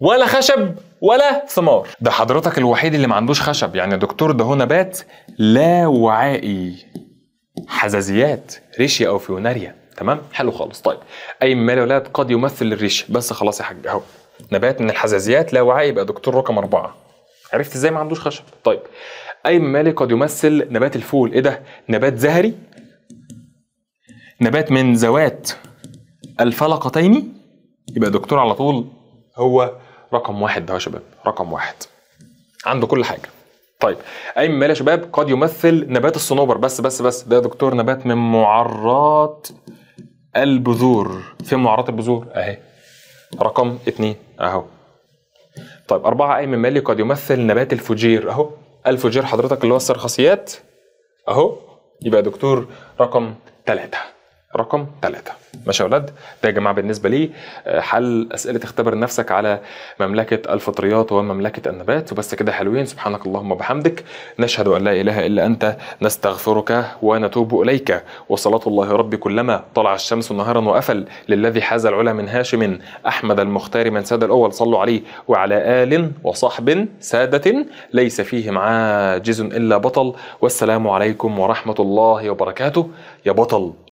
ولا خشب ولا ثمار. ده حضرتك الوحيد اللي ما عندوش خشب. يعني يا دكتور ده هو نبات لا وعائي، حزازيات، ريشيا او فيوناريا. تمام؟ حلو خالص. طيب اي مال يا ولاد قد يمثل الريشيا. بس خلاص يا حاج اهو نبات من الحزازيات لا وعائي، يبقى دكتور رقم 4. عرفت ازاي ما عندوش خشب؟ طيب اي مالي قد يمثل نبات الفول. ايه ده؟ نبات زهري، نبات من ذوات الفلقتين، يبقى دكتور على طول هو رقم 1. ده يا شباب رقم 1 عنده كل حاجه. طيب اي مال يا شباب قد يمثل نبات الصنوبر. بس ده يا دكتور نبات من معرات البذور. فين معرات البذور؟ اهي رقم 2 اهو. طيب 4 اي مالي قد يمثل نبات الفوجير. اهو الفوجير حضرتك اللي هو السرخسيات اهو، يبقى دكتور رقم 3. رقم 3. ماشي يا ولاد؟ ده يا جماعه بالنسبه لي حل اسئله اختبر نفسك على مملكه الفطريات ومملكه النبات. وبس كده حلوين. سبحانك اللهم وبحمدك، نشهد ان لا اله الا انت، نستغفرك ونتوب اليك. وصلاه الله ربي كلما طلع الشمس نهارا وافل للذي حاز العلا من هاشم، احمد المختار من ساد الاول. صلوا عليه وعلى ال وصحب ساده ليس فيهم عاجز الا بطل. والسلام عليكم ورحمه الله وبركاته. يا بطل